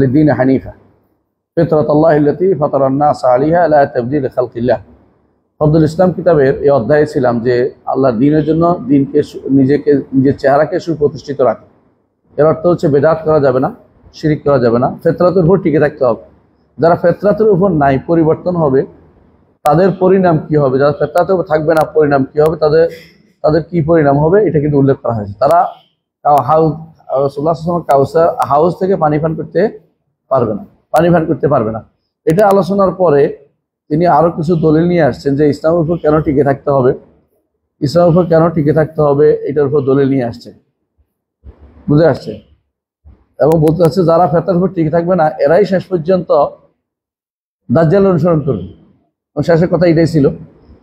লিদ্দীন হানিফা ফিতরাতাল্লাহি আল্লাতী ফাতারান নাস আলাইহা লা তাবদীলা লিখালকিল্লাহ। ফজলুল ইসলাম কিতাবের এই অধ্যায়ে ছিলাম যে আল্লাহর দ্বীনের জন্য দ্বীনকে নিজের চেহারাকে সুপ্রতিষ্ঠিত রাখে। এর অর্থ হচ্ছে বেদাত করা যাবে না, শিরিক করা যাবে না, ফিতরাতের উপর টিকে থাকতে হবে। যারা ফিতরাতের উপর নাই, পরিবর্তন হবে, তাদের পরিণাম কি হবে? যারা ফিতরাতের উপর থাকবে না, পরিণাম কি হবে? তাদের কি পরিণাম হবে এটা কিন্তু উল্লেখ করা হয়েছে। তারা রাসূলুল্লাহ সাল্লাল্লাহু আলাইহি ওয়াসাল্লাম হাউস থেকে পানি পান করতে পারবে না। এটা আলোচনার পরে তিনি আরো কিছু দলিল নিয়ে আসছেন যে ইসলামের উপর কেন টিকে থাকতে হবে, এটার উপর দলিল নিয়ে আসছেন, বুঝে আসছে। এবং বলতে চাচ্ছে যারা ফিতরাতের উপর টিকে থাকবে না এরাই শেষ পর্যন্ত দাজ্জাল অনুসরণ করবে। শেষের কথা এটাই ছিল,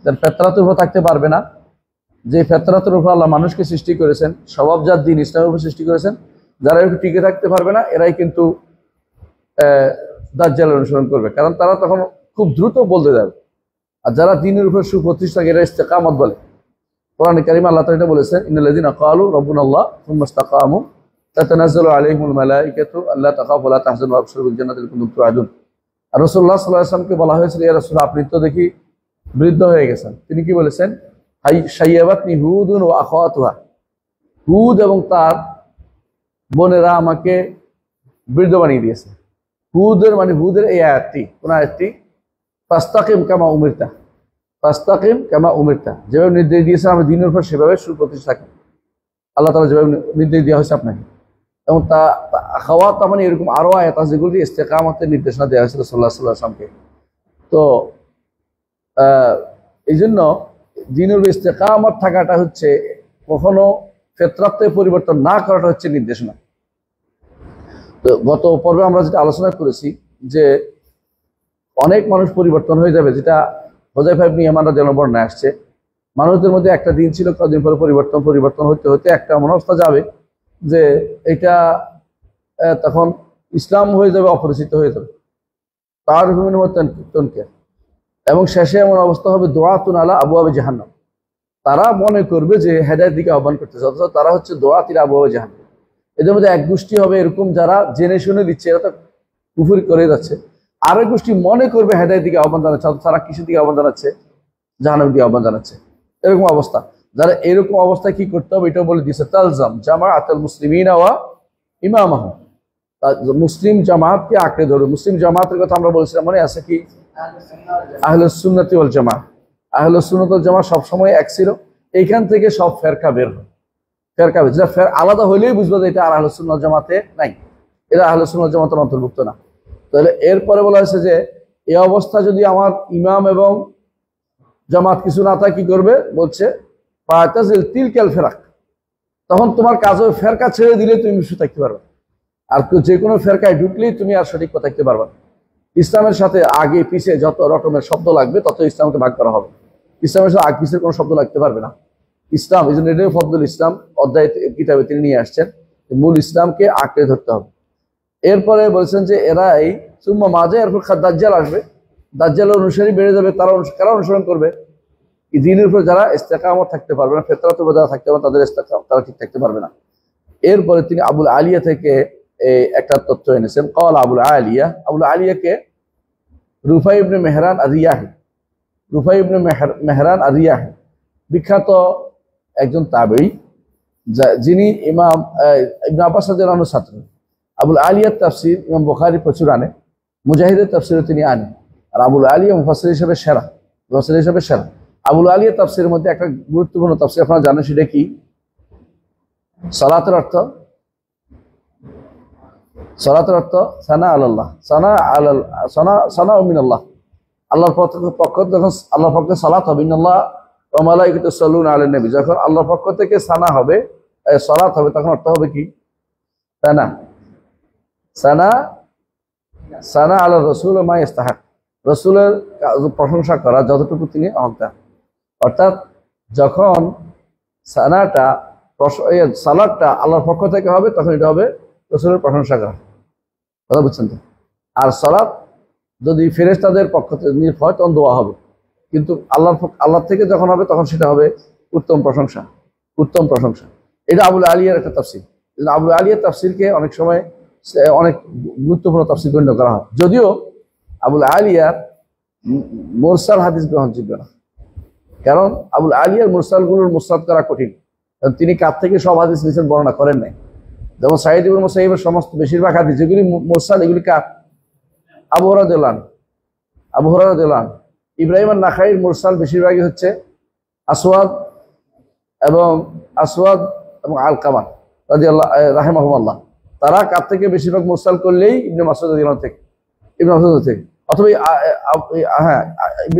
যারা ফিতরাতের উপর থাকতে পারবে না, যে ফিতরাতের উপর আল্লাহ মানুষকে সৃষ্টি করেছেন, স্বভাবজাত দ্বীন ইসলামের উপর সৃষ্টি করেছেন, যারা এর উপর টিকে থাকতে পারবে না এরাই কিন্তু দাজ্জাল অনুসরণ করবে, কারণ তারা তখন খুব দ্রুত বলতে যাবে। আর যারা দ্বীনের উপর সুপ্রতিষ্ঠা, এরা ইস্তেকামত বলে। কোরআনে কারিমে আল্লাহ তাআলা এটা বলেছেন, ইন্নাল্লাযীনা ক্বালু রাব্বুনাল্লাহ সুম্মা ইসতাকামু তাতানাজ্জালু আলাইহিমুল মালায়েকাতু আল্লা তাখাফু ওয়া লা তাহজানু ওয়া আবশিরু বিল জান্নাতি আল্লাতী কুনতুম তুআদুন। আর রাসূলুল্লাহ সাল্লাল্লাহু আলাইহি ওয়াসাল্লামকে বলা হয়েছিল, ইয়া রাসূল আপনি তো দেখি বৃদ্ধ হয়ে গেছেন। তিনি কি বলেছেন? শাইয়াবাতনি হুদুন ওয়া আখাওয়াতুহা, হুদ এবং তার বোনেরা আমাকে বৃদ্ধ বানিয়ে দিয়েছে। হুদের এই আয়াতটি, কোন আয়াতটি? ফাস্তাকিম কামা উমিরতা, যেভাবে নির্দেশ দিয়েছে আমি দ্বীনের উপর সেভাবে সুপ্রতিষ্ঠিত থাকি। আল্লাহ তাআলা যেভাবে নির্দেশ দেওয়া হয়েছে আপনাকে, এবং তা আখাওয়াত মানে এরকম আরো আয়াত আছে যেগুলো ইস্তেকামতের নির্দেশনা দেওয়া হয়েছিল সাল্লাল্লাহু আলাইহি ওয়াসাল্লামকে। তো এই জন্য দ্বীনের ইস্তেকামত থাকাটা হচ্ছে, কখনো ফিতরাতে পরিবর্তন না করাটা হচ্ছে নির্দেশনা। তো গত পর্বে আমরা যেটা আলোচনা করেছি যে অনেক মানুষ পরিবর্তন হয়ে যাবে, যেটা হুযায়ফা ইবনে ইয়ামান রাদিয়াল্লাহু আনহু বর্ণনায় আসছে। মানুষদের মধ্যে একটা দিন ছিল, কদিন পরে পরিবর্তন হতে হতে একটা এমন অবস্থা যাবে যে এটা তখন ইসলাম হয়ে যাবে, অপরিচিত হয়ে যাবে, তার বিভিন্ন তনকে। এবং শেষে এমন অবস্থা হবে দুআতুন আলা আবওয়াবি জাহান্নাম, তারা মনে করবে যে হেদায়েতের দিকে আহ্বান করতেছে, অথচ তারা হচ্ছে দুআত ইলা আবওয়াবি জাহান্নাম। এদের মধ্যে এক গোষ্ঠী হবে এরকম যারা জেনে শুনে দিচ্ছে, এরা তো কুফরি করে যাচ্ছে। আরেক গোষ্ঠী মনে করবে হেদায়েতের দিকে আহ্বান জানাচ্ছে, অথচ তারা কিসের দিকে আহ্বান জানাচ্ছে? জাহান্নামের দিকে আহ্বান জানাচ্ছে। এরকম অবস্থা, যারা এরকম অবস্থায় কি করতে হবে এটাও বলে দিয়েছে, তালজাম জামাআতুল মুসলিমিনা ওয়া ইমামাহুম, মুসলিম জামাতকে আঁকড়ে ধরো। মুসলিম জামাতের কথা আমরা বলেছিলাম, মনে আছে কি? আহলুস সুন্নাতি ওয়াল জামাত। আহলুস সুন্নাত ওয়াল জামাত সবসময় এক ছিল। এইখান থেকে সব ফেরকা বের হয়, যেটা আলাদা হইলেই বুঝবো যে এটা আর আহলুস সুন্নাত ওয়াল জামাতে নাই, এরা আহলুস সুন্নাত ওয়াল জামাতের অন্তর্ভুক্ত না। তাহলে এরপরে বলা হয়েছে যে এই অবস্থা যদি আমার ইমাম এবং জামাত কিছু না থাকে কি করবে? বলছে ফাতাজিল তিলকাল ফিরাক, তখন তোমার কাজ হবে ফেরকা ছেড়ে দিলে তুমি সুস্থ থাকতে পারবে, আর যে কোনো ফেরকায় ঢুকলেই তুমি আর সঠিক কথা থাকতে পারবে। ইসলামের সাথে আগে পিছে যত রকমের শব্দ লাগবে তত ইসলামকে ভাগ করা হবে। ইসলামের সাথে আগে পিছের কোনো শব্দ লাগতে পারবে না। ইসলাম, এই জন্য এটাই ফজলুল ইসলাম অধ্যায় কিতাবে তিনি নিয়ে আসছেন, মূল ইসলামকে আঁকড়ে ধরতে হবে। এরপরে বলছেন যে এরা এই সুম্মা মাঝে এরপর দাজ্জাল আসবে, দাজ্জালের অনুসারী বেড়ে যাবে। কারা অনুসরণ করবে? দ্বীনের উপর যারা ইস্তেকামত থাকতে পারবে না, ফিতরাতের উপর যারা থাকতে পারবে তাদের তারা ঠিক থাকতে পারবে না। এরপরে তিনি আবুল আলিয়া থেকে একটা তথ্য এনেছেন। ক্বাল আবুল আলিয়াকে রুফাই ইবনে মেহরান আর-রিয়াহি, বিখ্যাত একজন তাবেঈ, যিনি ইমাম ইবনে আব্বাস রাদিয়াল্লাহু আনহুর ছাত্র। আবুল আলিয়ার তাফসীর ইমাম বুখারী প্রচুর আনে, মুজাহিদের তাফসীরও তিনি আনেন। আর আবুল আলিয়া মুফাসসির হিসেবে সেরা। আবুল আলিয়ার তাফসীরের মধ্যে একটা গুরুত্বপূর্ণ তাফসীর আপনারা জানেন, সেটা কি? সালাতের অর্থ সানা আল্লাহ, সানা মিনাল্লাহ, আল্লাহর পক্ষ যখন আল্লাহর পক্ষে সালাত হবে, ইন্নাল্লাহ ওয়া মালাইকাতুহু ইউসাল্লুনা আলান নবী, যখন আল্লাহর পক্ষ থেকে সানা হবে, সালাত হবে, তখন অর্থ হবে কি? সানা আলা রাসূল মা ইস্তাহাক, রাসূলের প্রশংসা করা যতটুকু তিনি হকদার। অর্থাৎ যখন সালাতটা আল্লাহর পক্ষ থেকে হবে তখন এটা হবে রাসূলের প্রশংসা করা, কথা বুঝছেন তো? আর সালাত যদি ফেরেশতাদের পক্ষ থেকে হয় তখন দোয়া হবে, কিন্তু আল্লাহ থেকে যখন হবে তখন সেটা হবে উত্তম প্রশংসা। এটা আবুল আলিয়ার একটা তাফসীর। আবুল আলিয়ার তাফসীরকে অনেক সময় অনেক গুরুত্বপূর্ণ তাফসীর গণ্য করা হয়, যদিও আবুল আলিয়ার মুরসাল হাদিস গ্রহণযোগ্য না। কারণ আবুল আলিয়ার মুরসালগুলোর মুসনাদ করা কঠিন, কারণ তিনি কার থেকে সব হাদিস নিয়েছেন বর্ণনা করেন নাই। যেমন সাঈদ ইবনে মুসাইয়্যিবের সমস্ত বেশিরভাগ হাদিস যেগুলি মুরসাল, এগুলি কার? আবু হুরায়রা রাদিয়াল্লাহু আনহু। আবু হুরায়রা রাদিয়াল্লাহু আনহু। ইব্রাহিম আন-নাখাইর মুরসাল বেশিরভাগই হচ্ছে আসওয়াদ এবং আলকামা রাদিয়াল্লাহু রাহিমাহুল্লাহ। তারা কার থেকে বেশিরভাগ মুরসাল করলেই ইবনে মাসউদ রাদিয়াল্লাহু থেকে, ইবনে মাসউদ থেকে, অথবা হ্যাঁ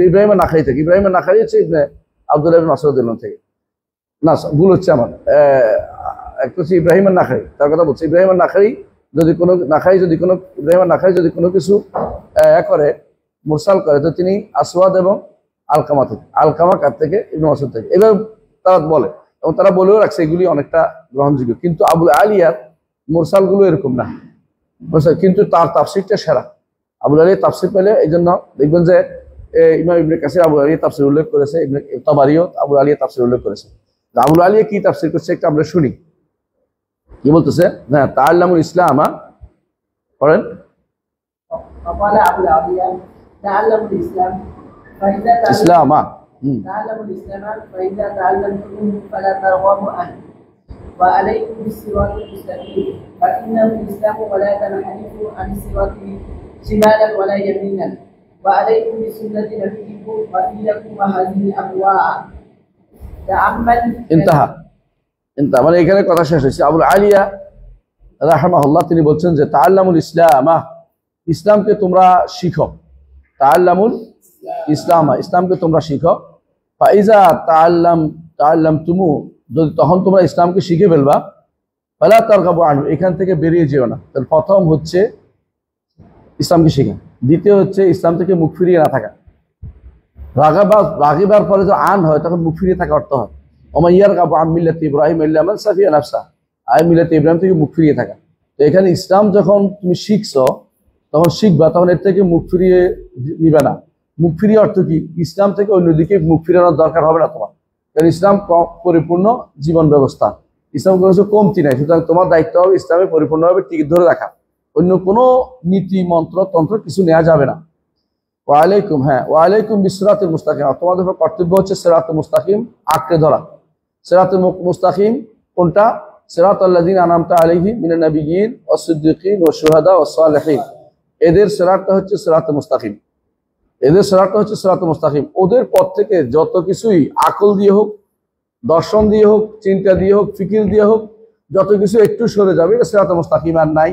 ইব্রাহিম আন-নাখাই থেকে। ইব্রাহিম আন-নাখাই হচ্ছে ইবনে আব্দুল্লাহ ইবনে মাসউদ রাদিয়াল্লাহু থেকে। না, ভুল হচ্ছে আমার, একটা হচ্ছে ইব্রাহিম আন-নাখাই, তার কথা বলছি। ইব্রাহিম আন-নাখাই যদি কোনো ইব্রাহিম আন-নাখাই যদি কোনো কিছু করে মুরসাল করে, তো তিনি আসওয়াদ এবং আলকামা থেকে। আলকামা কার থেকে? ইবনে মাসউদ থেকে। এবার তারা বলে, এবং তারা বলেও রাখছে এগুলি অনেকটা গ্রহণযোগ্য। কিন্তু আবুল আলিয়ার মুরসালগুলো এরকম না, কিন্তু তার তাফসীরটা সেরা। আবুল আলিয়ার তাফসীর পেলে এই জন্য দেখবেন যে ইমাম ইবনে কাসির আবুল আলিয়ার তাফসীর উল্লেখ করেছে, ইবনে তাবারিও আবুল আলিয়ার তাফসীর উল্লেখ করেছে। আবুল আলিয়া কি তাফসীর করছে একটা আমরা শুনি, কি বলতেছে? হ্যাঁ, তাআল্লামুল ইসলাম পড়েন। ইসলাম تعلموا الإسلام فإذا تعلمتموه فلا ترغبوا عنه وعليكم بالصراط المستقيم فإنه الإسلام ولا تنحرفوا عن الصراط شمالا ولا يمينا وعليكم بسنة نبيكم وإياكم وهذه الأهواء تأمل انتهى মানে এখানে কথা শেষ হয়েছে। আবুল আলিয়া রাহিমাহুল্লাহ তিনি বলছেন যে তাআল্লামুল ইসলাম, ইসলামকে তোমরা শিখো। তাআল্লামুল ইসলাম, ইসলামকে তোমরা শিখো। ফাইজা তাআল্লামতুমু, যদি তখন তোমরা ইসলামকে শিখে ফেলবা, ফালা তারগাবু আনহু, এখান থেকে বেরিয়ে যেও না। তাহলে প্রথম হচ্ছে ইসলামকে শিখা, দ্বিতীয় হচ্ছে ইসলাম থেকে মুখ ফিরিয়ে না থাকা। রাগিবার পরে যে আন হয় তখন মুখ ফিরিয়ে থাকা অর্থ হয় ওমা ইয়ারগাবু আন মিল্লাতি ইব্রাহিম ইল্লা মান সাফিয়া নাফসা, আই মিল্লাতি ইব্রাহিম থেকে মুখ ফিরিয়ে থাকা। তো এখানে ইসলাম যখন তুমি শিখছো, তখন শিখবা, তখন এর থেকে মুখ ফিরিয়ে নিবে না। মুখ ফিরিয়ে অর্থ কি? ইসলাম থেকে অন্যদিকে মুখ ফিরানোর দরকার হবে না তোমার, কারণ ইসলাম পরিপূর্ণ জীবন ব্যবস্থা, ইসলাম কোনো কিছু কমতি নাই। সুতরাং তোমার দায়িত্ব হবে ইসলামে পরিপূর্ণভাবে টিকে ধরে রাখা, অন্য কোনো নীতি মন্ত্র তন্ত্র কিছু নেওয়া যাবে না। ওয়ালাইকুম, হ্যাঁ ওয়ালাইকুম বিসিরাতুল মুস্তাকিম, তোমাদের উপর কর্তব্য হচ্ছে সিরাতুল মুস্তাকিম আঁকড়ে ধরা। সিরাতুল মুস্তাকিম কোনটা? সিরাতাল্লাযিনা আনআমতা আলাইহিম মিনান নাবিয়্যিন ওয়াস সিদ্দিকিন ওয়াশ শুহাদা ওয়াস সালিহিন, এদের সিরাতটা হচ্ছে সিরাতুল মুস্তাকিম, এদের সিরাতটা হচ্ছে সিরাতুল মুস্তাকিম। ওদের পথ থেকে যত কিছুই আকল দিয়ে হোক, দর্শন দিয়ে হোক, চিন্তা দিয়ে হোক, ফিকির দিয়ে হোক, যত কিছু একটু সরে যাবে, এটা সিরাতুল মুস্তাকিম আর নাই।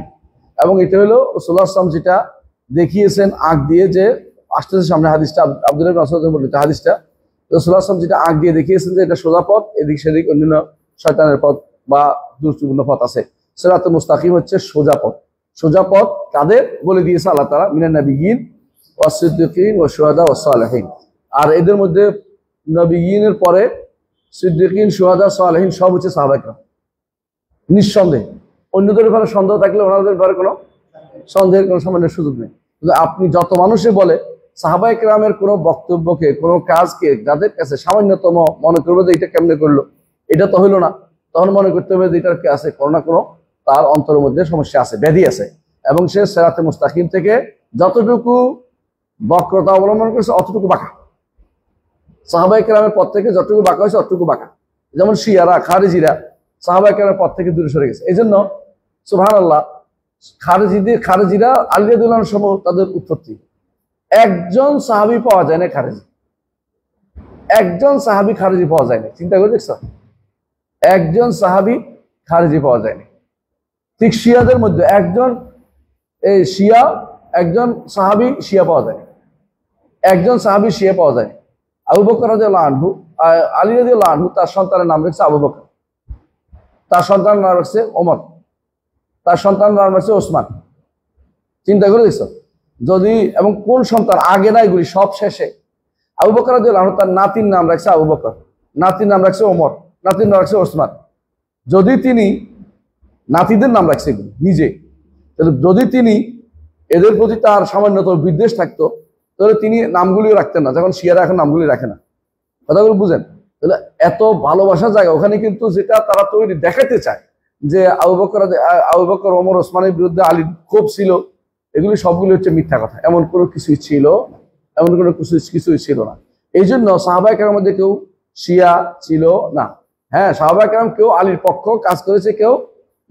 এবং এটা হলো রাসূলুল্লাহ সাল্লাল্লাহু আলাইহি ওয়াসাল্লাম যেটা দেখিয়েছেন আঁক দিয়ে, যে আসতেছে সামনে হাদিসটা, আব্দুল্লাহ ইবনে মাসউদ বলতে হাদিসটা, রাসূলুল্লাহ সাল্লাল্লাহু আলাইহি ওয়াসাল্লাম যেটা আঁক দিয়ে দেখিয়েছেন যে এটা সোজা পথ, এদিক সেদিক অন্যান্য শয়তানের পথ বা দুষ্টপূর্ণ পথ আছে। সিরাতুল মুস্তাকিম হচ্ছে সোজা পথ। সোজা পথ কাদের বলে দিয়েছে আল্লাহ তাআলা? মিনান নাবিয়্যিন ওয়াস সিদ্দিকিন ওয়াশ শুহাদা ওয়াস সালিহিন। আর এদের মধ্যে নবিয়্যিনের পরে সিদ্দিকিন, শুহাদা, সালিহিন সব হচ্ছে সাহাবায়ে কেরাম, নিঃসন্দেহে। অন্যদের ব্যাপারে সন্দেহ থাকলে ওনাদের ব্যাপারে কোনো সন্দেহের কোনো সামান্য সুযোগ নেই। কিন্তু আপনি যত মানুষে বলে সাহাবায়ে কেরামের কোনো বক্তব্যকে, কোনো কাজকে যাদের কাছে সামান্যতম মনে করবে যে এটা কেমনে করলো, এটা তো হইলো না, তখন মনে করতে হবে যে এটার কি আছে, কোনো না কোনো তার অন্তরের মধ্যে সমস্যা আছে, ব্যাধি আছে। এবং সে সিরাতে মুস্তাকিম থেকে যতটুকু বক্রতা অবলম্বন করেছে অতটুকু বাঁকা, সাহাবায়ে কেরামের পথ থেকে যতটুকু বাঁকা হয়েছে অতটুকু বাঁকা। যেমন শিয়ারা, খারিজিরা সাহাবায়ে কেরামের পথ থেকে দূরে সরে গেছে। এই জন্য সুবহানাল্লাহ, খারিজিরা আলী রাদিয়াল্লাহু আনহু সমূহ তাদের উৎপত্তি, একজন সাহাবী পাওয়া যায় না খারিজি, একজন সাহাবী খারিজি পাওয়া যায় না। চিন্তা করে দেখছো, একজন সাহাবী খারিজি পাওয়া যায়নি। ঠিক শিয়াদের মধ্যে একজন শিয়া, একজন সাহাবী শিয়া পাওয়া যায়, একজন সাহাবী শিয়া পাওয়া যায়। আবু বকর রাদিয়াল্লাহু আনহু, আলী রাদিয়াল্লাহু আনহু তার সন্তানের নাম রাখছে আবু বকর, তার সন্তানের নাম রাখছে ওমর, তার সন্তানের নাম রাখছে ওসমান। চিন্তা করে দেখছো যদি, এবং কোন সন্তান আগে না, এগুলি সব শেষে। আবু বকর রাদিয়াল্লাহু আনহু তার নাতির নাম রাখছে আবু বকর, নাতির নাম রাখছে ওমর, নাতির নাম রাখছে ওসমান। যদি তিনি নাতিদের নাম রাখছে এগুলি নিজে, তাহলে যদি তিনি এদের প্রতি তার সামান্যতম বিদ্বেষ থাকতো, তাহলে তিনি নামগুলিও রাখতেন না, যখন শিয়ারা এখন নামগুলি রাখে না। কথাগুলো বুঝেন? তাহলে এত ভালোবাসার জায়গা ওখানে, কিন্তু যেটা তারা তৈরি দেখাতে চায় যে আবু বকর ওমর ওসমানের বিরুদ্ধে আলীর ক্ষোভ ছিল, এগুলি সবগুলি হচ্ছে মিথ্যা কথা। এমন কোনো কিছুই ছিল, এমন কোনো কিছুই ছিল না। এই জন্য সাহাবায়ে কেরামের মধ্যে কেউ শিয়া ছিল না। হ্যাঁ, সাহাবায়ে কেরাম কেউ আলীর পক্ষ কাজ করেছে, কেউ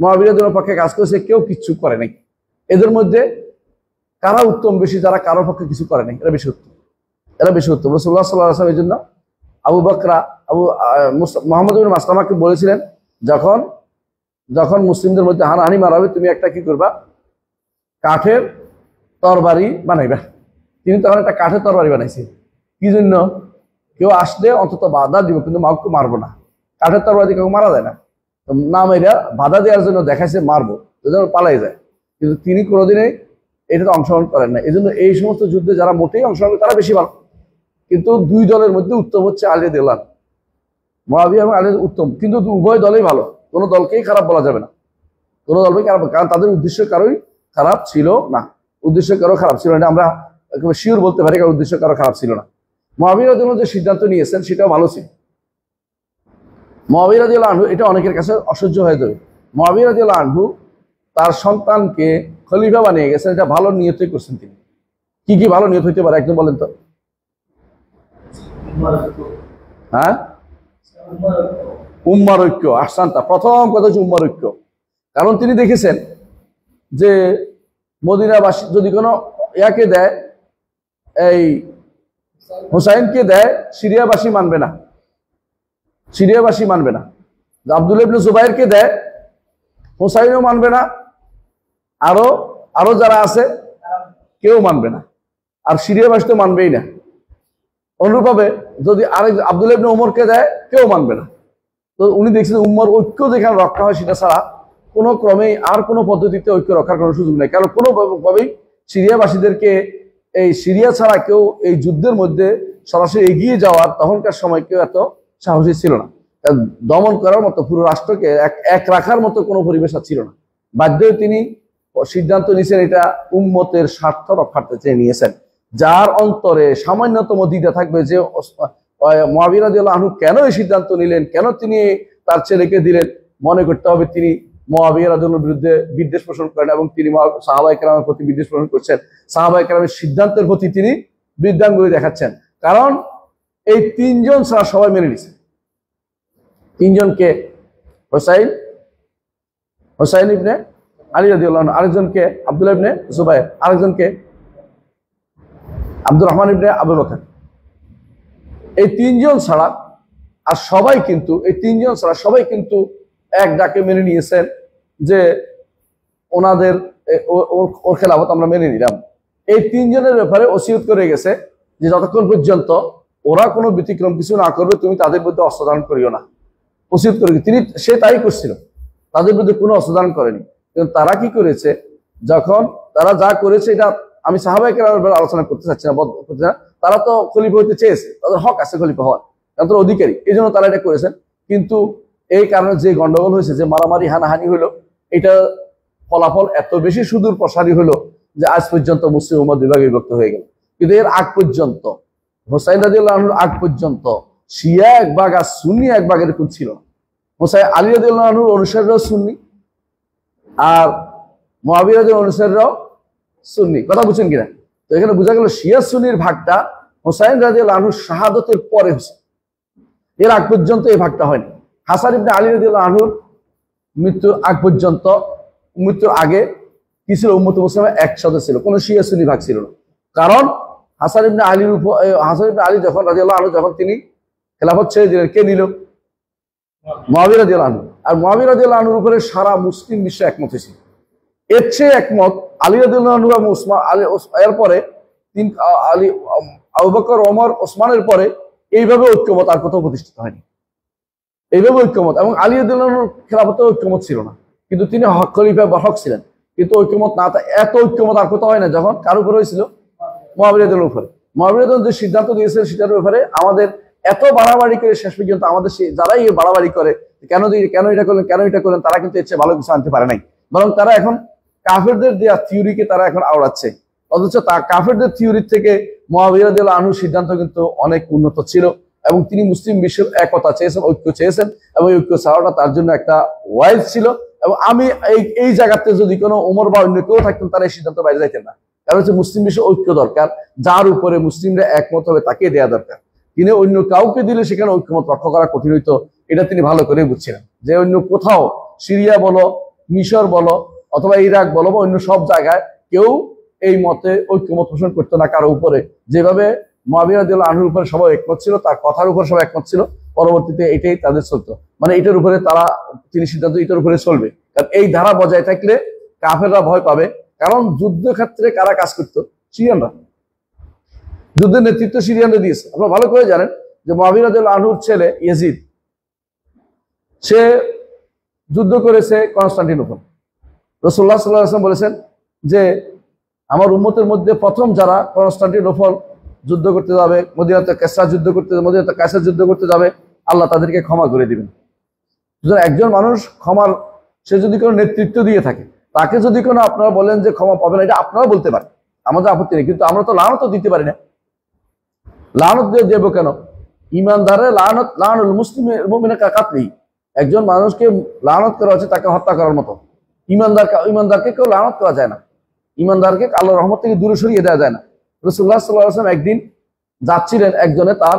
মুআবিয়ার পক্ষে কাজ করেছে, কেউ কিচ্ছু করে নাই। এদের মধ্যে কারা উত্তম বেশি? যারা কারোর পক্ষে কিছু করে নাই, এরা বেশি উত্তম। রাসূলুল্লাহ সাল্লাল্লাহু আলাইহি ওয়াসাল্লাম এই জন্য আবু বকরা মুহাম্মদ ইবনে মাসলামাকে বলেছিলেন, যখন মুসলিমদের মধ্যে হানাহানি মারাবে, তুমি একটা কি করবা, কাঠের তরবারি বানাইবা। তিনি তখন একটা কাঠের তরবারি বানাইছে। কি জন্য? কেউ আসলে অন্তত বাধা দিব, কিন্তু কাউকে মারবো না। কাঠের তরবারি কেউ মারা যায় না, না মেয়েরা বাধা দেওয়ার জন্য দেখাইছে মারবো, যেন পালাই যায়। কিন্তু তিনি কোনোদিনই এটাতে অংশগ্রহণ করেন না। এই জন্য এই সমস্ত যুদ্ধে যারা মোটেই অংশগ্রহণ করে তারা বেশি ভালো। কিন্তু দুই দলের মধ্যে উত্তম হচ্ছে আলী রাদিয়াল্লাহু আনহু, মুআবিয়া এবং আলী উত্তম, কিন্তু উভয় দলেই ভালো, কোনো দলকেই খারাপ বলা যাবে না, কোনো দলকেই খারাপ, কারণ তাদের উদ্দেশ্য কারোই খারাপ ছিল না। উদ্দেশ্য কারো খারাপ ছিল না, আমরা একেবারে শিওর বলতে পারি কারণ উদ্দেশ্য কারো খারাপ ছিল না। মুআবিয়া রাদিয়াল্লাহু যে সিদ্ধান্ত নিয়েছেন সেটাও ভালো ছিল। মুআবিয়া রাদিয়াল্লাহু আনহু, এটা অনেকের কাছে অসহ্য হয়ে যাবে, মুআবিয়া রাদিয়াল্লাহু আনহু তার সন্তানকে খলিফা বানিয়ে গেছেন, এটা ভালো নিয়তই করছেন তিনি। কি কি ভালো নিয়ত হইতে পারে একদম বলেন তো? হ্যাঁ, উম্মার ঐক্য। আহসানতা, প্রথম কথা হচ্ছে উম্মার ঐক্য। কারণ তিনি দেখেছেন যে মদিনাবাসী যদি কোনো ইয়াকে দেয়, এই হুসাইনকে দেয়, সিরিয়াবাসী মানবে না, সিরিয়াবাসী মানবে না। আব্দুল্লাহ ইবনে জুবাইরকে দেয়, হুসাইনও মানবে না, আরো যারা আছে কেউ মানবে না, আর সিরিয়াবাসী তো মানবেই না। অনুরূপভাবে যদি আরেক আব্দুল্লাহ ইবনে ওমরকে দেয়, কেউ মানবে না। তো উনি দেখছেন উম্মার ঐক্য যেখানে রক্ষা হয়, সেটা ছাড়া কোনো ক্রমেই আর কোনো পদ্ধতিতে ঐক্য রক্ষার কোনো সুযোগ নেই। কারণ কোনোভাবেই সিরিয়াবাসীদেরকে, এই সিরিয়া ছাড়া কেউ এই যুদ্ধের মধ্যে সরাসরি এগিয়ে যাওয়ার তখনকার সময় কেউ এত সাহসী ছিল না। দমন করার মতো, পুরো রাষ্ট্রকে এক রাখার মতো কোনো পরিবেশ ছিল না। বাধ্য তিনি সিদ্ধান্ত নিয়েছেন, এটা উম্মতের স্বার্থ রক্ষার্থে চেয়ে নিয়েছেন। যার অন্তরে সামান্যতম দ্বিধা থাকবে যে মুআবিয়া রাদিয়াল্লাহু আনহু কেন এই সিদ্ধান্ত নিলেন, কেন তিনি তার ছেলেকে দিলেন, মনে করতে হবে তিনি মুআবিয়া রাদিয়াল্লাহু আনহুর বিরুদ্ধে বিদ্বেষ পোষণ করেন এবং তিনি সাহাবায়ে কেরামের প্রতি বিদ্বেষ পোষণ করছেন, সাহাবায়ে কেরামের সিদ্ধান্তের প্রতি তিনি বৃদ্ধাঙ্গুলি দেখাচ্ছেন। কারণ এই তিনজন ছাড়া সবাই মেনে নিছে। তিনজনকে, হোসাইন ইবনে আলী রাদিয়াল্লাহু আনহু, আরেকজনকে আব্দুল্লাহ ইবনে জুবাইর, আরেকজনকে আব্দুর রহমান ইবনে আবু বকর। এই তিনজন ছাড়া আর সবাই কিন্তু, এই তিনজন ছাড়া সবাই কিন্তু এক ডাকে মেনে নিয়েছেন যে ওনাদের ওর খেলাফত আমরা মেনে নিলাম। এই তিনজনের ব্যাপারে ওসিয়ত করে গেছে যে যতক্ষণ পর্যন্ত ওরা কোনো ব্যতিক্রম কিছু না করবে, তুমি তাদের বিরুদ্ধে অস্ত্র ধারণ করিও না। ওসিয়ত করে সে তাই করছিল, তাদের বিরুদ্ধে কোনো অস্ত্র ধারণ করেনি। কিন্তু তারা কি করেছে, যখন তারা যা করেছে, এটা আমি সাহাবায়ে কেরামের আলোচনা করতে চাচ্ছি না, তারা তো খলিফা হইতে চেয়েছে, তাদের হক আছে খলিফা হওয়ার, তাদের অধিকারী, এই জন্য তারা এটা করেছেন। কিন্তু এই কারণে যে গন্ডগোল হয়েছে, যে মারামারি হানাহানি হলো, এটা ফলাফল এত বেশি সুদূর প্রসারী হলো যে আজ পর্যন্ত মুসলিম উম্মাহ দুই ভাগে বিভক্ত হয়ে গেল। কিন্তু এর আগ পর্যন্ত, হোসাইন রাদিয়াল্লাহু আনহুর আগ পর্যন্ত শিয়া এক ভাগ আর সুন্নি এক ভাগ এরকম ছিল। হোসাইন আলী রাদিয়াল্লাহু আনহুর অনুসারীরাও সুন্নি, আর মুআবিয়া রাদিয়াল্লাহু আনহুর অনুসারীরাও সুন্নি। কথা বুঝছেন কিনা? তো এখানে বোঝা গেল শিয়া সুন্নির ভাগটা হোসাইন রাদিয়াল্লাহু আনহুর শাহাদতের পরে হয়েছে, এর আগ পর্যন্ত এই ভাগটা হয়নি। হাসান ইবনে আলী রাদিয়াল্লাহু আনহুর মৃত্যুর আগ পর্যন্ত, মৃত্যুর আগে কি ছিল? উম্মতে মুসলিমা একসাথে ছিল, কোনো শিয়া সুন্নি ভাগ ছিল না। কারণ হাসান ইবনে আলী যখন রাদিয়াল্লাহু আনহু, যখন তিনি খেলাফত ছেড়ে দিলেন, কে নিল? মুআবিয়া রাদিয়াল্লাহু আনহু। আর মুআবিয়া রাদিয়াল্লাহু আনহুর উপরে সারা মুসলিম বিশ্ব একমত হয়েছিল। এর চেয়ে একমত আলী রাদিয়াল্লাহু আনহু এবং ওসমান, এরপরে আলী, আবু বকর, ওমর, ওসমানের পরে এইভাবে ঐক্যমত আর কোথাও প্রতিষ্ঠিত হয়নি। এইভাবে ঐক্যমত, এবং আলী রাদিয়াল্লাহু আনহুর খেলাফতে ঐক্যমত ছিল না, কিন্তু তিনি হক খলিফা বা হক ছিলেন, কিন্তু ঐক্যমত না, এত ঐক্যমত আর কোথাও হয় না যখন কার উপরে হয়েছিল? মুআবিয়া রাদিয়াল্লাহু আনহুর উপরে। মুআবিয়া রাদিয়াল্লাহু আনহু যে সিদ্ধান্ত দিয়েছিলেন সেটার ব্যাপারে আমাদের এত বাড়াবাড়ি করে শেষ পর্যন্ত আমাদের যারাই বাড়াবাড়ি করে কেন এটা করলেন, তারা কিন্তু এর চেয়ে ভালো কিছু আনতে পারে নাই, বরং তারা এখন কাফেরদের দেওয়া থিওরিকে তারা এখন আওড়াচ্ছে। অথচ কাফেরদের থিওরির থেকে মুআবিয়া রাদিয়াল্লাহু আনহুর সিদ্ধান্ত কিন্তু অনেক উন্নত ছিল, এবং তিনি মুসলিম বিশ্বের একতা চেয়েছেন, ঐক্য চেয়েছেন, এবং ঐক্য ছাড়াটা তার জন্য একটা ওয়াইজ ছিল, এবং আমি এই জায়গাতে যদি কোনো ওমর বা অন্য কেউ থাকতেন তারা এই সিদ্ধান্ত বাইরে যাইতেন না। কারণ হচ্ছে মুসলিম বিশ্বে ঐক্য দরকার, যার উপরে মুসলিমরা একমত হবে তাকে দেওয়া দরকার। তিনি অন্য কাউকে দিলে সেখানে ঐক্যমত রক্ষা করা কঠিন হইতো, এটা তিনি ভালো করে বুঝছিলেন। যে অন্য কোথাও সিরিয়া বলো, মিশর বলো, অথবা ইরাক বলো বা অন্য সব জায়গায় কেউ এই মতে ঐক্যমত পোষণ করতো না কারো উপরে। যেভাবে মুআবিয়া রাদিয়াল্লাহু আনহুর উপরে সবাই একমত ছিল, তার কথার উপর সবাই একমত ছিল, পরবর্তীতে এটাই তাদের চলতো, মানে এটার উপরে তারা তিনি সিদ্ধান্ত এটার উপরে চলবে। কারণ এই ধারা বজায় থাকলে কাফেররা ভয় পাবে। কারণ যুদ্ধক্ষেত্রে কারা কাজ করতো? সিরিয়ানরা। যুদ্ধের নেতৃত্ব সিরিয়ানরা দিয়েছে। আপনারা ভালো করে জানেন যে মুআবিয়া রাদিয়াল্লাহু আনহুর ছেলে ইয়াজিদ, সে যুদ্ধ করেছে কনস্টান্টিনোপল। রাসূলুল্লাহ সাল্লাল্লাহু আলাইহি ওয়াসাল্লাম বলেছেন যে আমার উম্মতের মধ্যে প্রথম যারা কনস্টান্টিনোপল যুদ্ধ করতে যাবে, মদিনাতে কায়সার যুদ্ধ করতে, মদিনাতে কায়সার যুদ্ধ করতে যাবে, আল্লাহ তাদেরকে ক্ষমা করে দিবেন। সুতরাং একজন মানুষ ক্ষমার, সে যদি কোনো নেতৃত্ব দিয়ে থাকে, তাকে যদি কোনো আপনারা বলেন যে ক্ষমা পাবে না, এটা আপনারা বলতে পারেন, আমাদের আপত্তি নেই। কিন্তু আমরা তো লানত দিতে পারি না। লানত দিয়ে দেবো কেন? ইমানদারের লানত, লানুল মুসলিমের মুমিনের কাতলি। একজন মানুষকে লানত করা হচ্ছে তাকে হত্যা করার মতো। ইমানদারকে কেউ লানত করা যায় না। ইমানদারকে আল্লাহর রহমত থেকে দূরে সরিয়ে দেওয়া যায় না। রাসূলুল্লাহ সাল্লাল্লাহু আলাইহি ওয়াসাল্লাম একদিন যাচ্ছিলেন, একজনে তার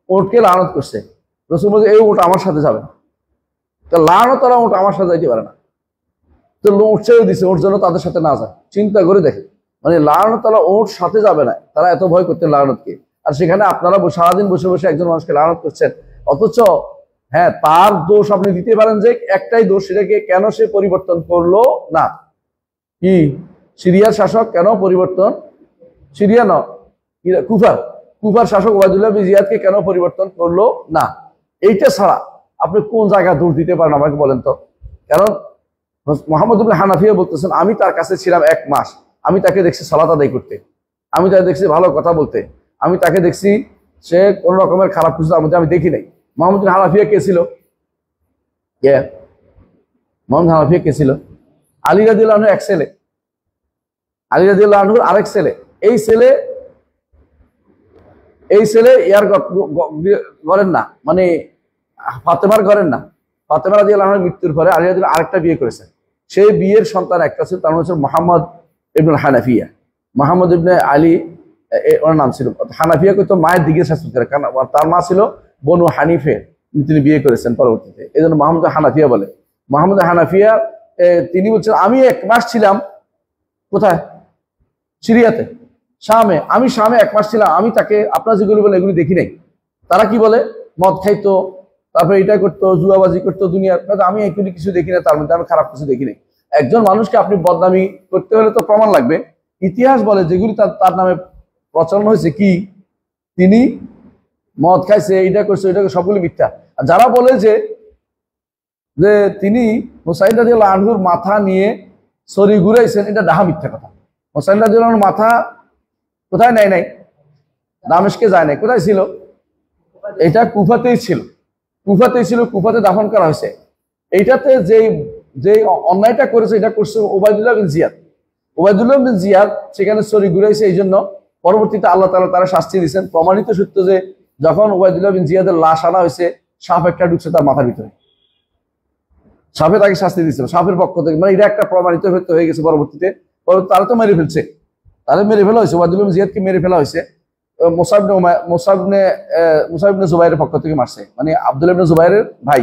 ওটকে লানত করছে। রাসূল বলছে এই ওট আমার সাথে যাবে না। তো লানত তারা ওট আমার সাথে যাইতে পারে না। তো ওট ছেড়ে দিছে, ওর জন্য তাদের সাথে না যায়। চিন্তা করে দেখে, মানে লানত তারা ওট সাথে যাবে না, তারা এত ভয় করতেন লানতকে। আর সেখানে আপনারা সারাদিন বসে বসে একজন মানুষকে লানত করছেন, অথচ হ্যাঁ তার দোষ আপনি দিতে পারেন যে একটাই দোষ, সেটাকে কেন সে পরিবর্তন করলো না। কি সিরিয়ার শাসক কেন পরিবর্তন, সিরিয়া ন কুফার শাসক ওবায়দুল্লাহ বিন জিয়াদকে কেন পরিবর্তন করলো না? এইটা ছাড়া আপনি কোন জায়গায় দোষ দিতে পারেন আমাকে বলেন তো? কারণ মুহাম্মদ ইবনে হানাফিয়া বলতেছেন আমি তার কাছে ছিলাম 1 মাস, আমি তাকে দেখছি সালাত আদায় করতে, আমি তাকে দেখছি ভালো কথা বলতে, আমি তাকে দেখছি সে কোন রকমের খারাপ কিছু তার মধ্যে আমি দেখি নাই। মুহাম্মদ ইবনে হানাফিয়া কে ছিল? মুহাম্মদ হানাফিয়া কে ছিল? আলী রাদিয়াল্লাহু আনহু এক ছেলে, আলী রাদিয়াল্লাহু আনহুর আরেক ছেলে। এই ছেলে ইয়ার ঘরের না, মানে ফাতেমার ঘরের না। ফাতেমা রাদিয়াল্লাহু আনহার মৃত্যুর পরে আলী রাদিয়াল্লাহু আরেকটা বিয়ে করেছেন। সেই বিয়ের সন্তান একটা ছিল, তার নাম হচ্ছে মুহাম্মদ ইবনে হানাফিয়া। মুহাম্মদ ইবনে আলী ওর নাম ছিল। হানাফিয়া কিন্তু মায়ের দিকে শাসন করে, কারণ তার মা ছিল বনু হানিফে, তিনি বিয়ে করেছেন পরবর্তীতে, এই জন্য মুহাম্মদ হানাফিয়া বলে। মুহাম্মদ হানাফিয়া তিনি বলছেন আমি 1 মাস ছিলাম কোথায়? সিরিয়াতে, শামে। আমি শামে 1 মাস ছিলাম, আমি তাকে আপনার যেগুলো বলে এগুলি দেখি নাই। তারা কি বলে? মদ খাইতো, তারপরে এটা করতো, জুয়াবাজি করতো, দুনিয়ার। আমি এগুলি কিছু দেখি না, তার মধ্যে আমি খারাপ কিছু দেখি নাই। একজন মানুষকে আপনি বদনামি করতে হলে তো প্রমাণ লাগবে। ইতিহাস বলে যেগুলি তার নামে প্রচলন হয়েছে কি তিনি মদ খাইছে, এটা করছে, ওইটা সবগুলি মিথ্যা। আর যারা বলে যে তিনি হুসাইন রাদিয়াল্লাহু আনহুর মাথা নিয়ে ছড়ি ঘুরাইছেন, এটা ডাহা মিথ্যা কথা। হুসাইন রাদিয়াল্লাহু আনহুর মাথা কোথায় নেয় নাই? দামেস্কে যায় নাই। কোথায় ছিল? এটা কুফাতেই ছিল, কুফাতে দাফন করা হয়েছে। এইটাতে যে অন্যায়টা করেছে, এটা করছে ওবায়দুল্লাহ বিন জিয়াদ। ওবায়দুল্লাহ বিন জিয়াদ সেখানে ছড়ি ঘুরাইছে, এই জন্য পরবর্তীতে আল্লাহ তাআলা তারা শাস্তি দিয়েছেন। প্রমাণিত সত্য যে যখন ওবায়দুল্লাহ বিন জিয়াদের লাশ আনা হয়েছে, সাপ একটা ঢুকছে তার মাথার ভিতরে, সাপে তাকে শাস্তি দিয়েছিল সাপের পক্ষ থেকে। মানে এটা একটা প্রমাণিত সত্য হয়ে গেছে। পরবর্তীতে তারা তো মেরে ফেলছে, তাদের মেরে ফেলা হয়েছে, ওবায়দুল্লাহ বিন জিয়াদকে মেরে ফেলা হয়েছে। মুসাব ইবনে জুবাইরের পক্ষ থেকে মারছে, মানে আব্দুল্লাহ ইবনে জুবাইরের ভাই।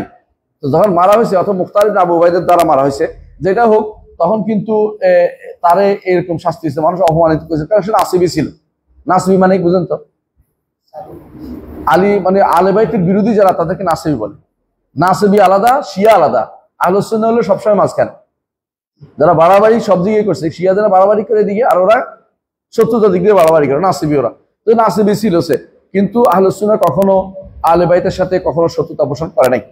তো যখন মারা হয়েছে, অথবা মুখতার ইবনে আবু উবাইদের দ্বারা মারা হয়েছে, যেটা হোক, তখন কিন্তু তারে এরকম শাস্তি দিয়েছে, মানুষ অপমানিত করেছে, কারণ সে নাসিবি ছিল। নাসিবি মানে বুঝেন তো? আলী মানে আলে বাইতের বিরোধী যারা, তাদেরকে নাসিবি বলে। নাসিবি আলাদা, শিয়া আলাদা। আহলুস সুন্নাহ হলো সবসময় মাঝখানে, যারা বাড়াবাড়ি সব দিকে করছে। শিয়া যারা বাড়াবাড়ি করে দিকে, আর ওরা শত্রুতার দিক দিয়ে বাড়াবাড়ি করে, নাসিবি ওরা। তো নাসিবি ছিল সে, কিন্তু আহলুস সুন্নাহ কখনো আলে বাইতের সাথে কখনো শত্রুতা পোষণ করে নাই,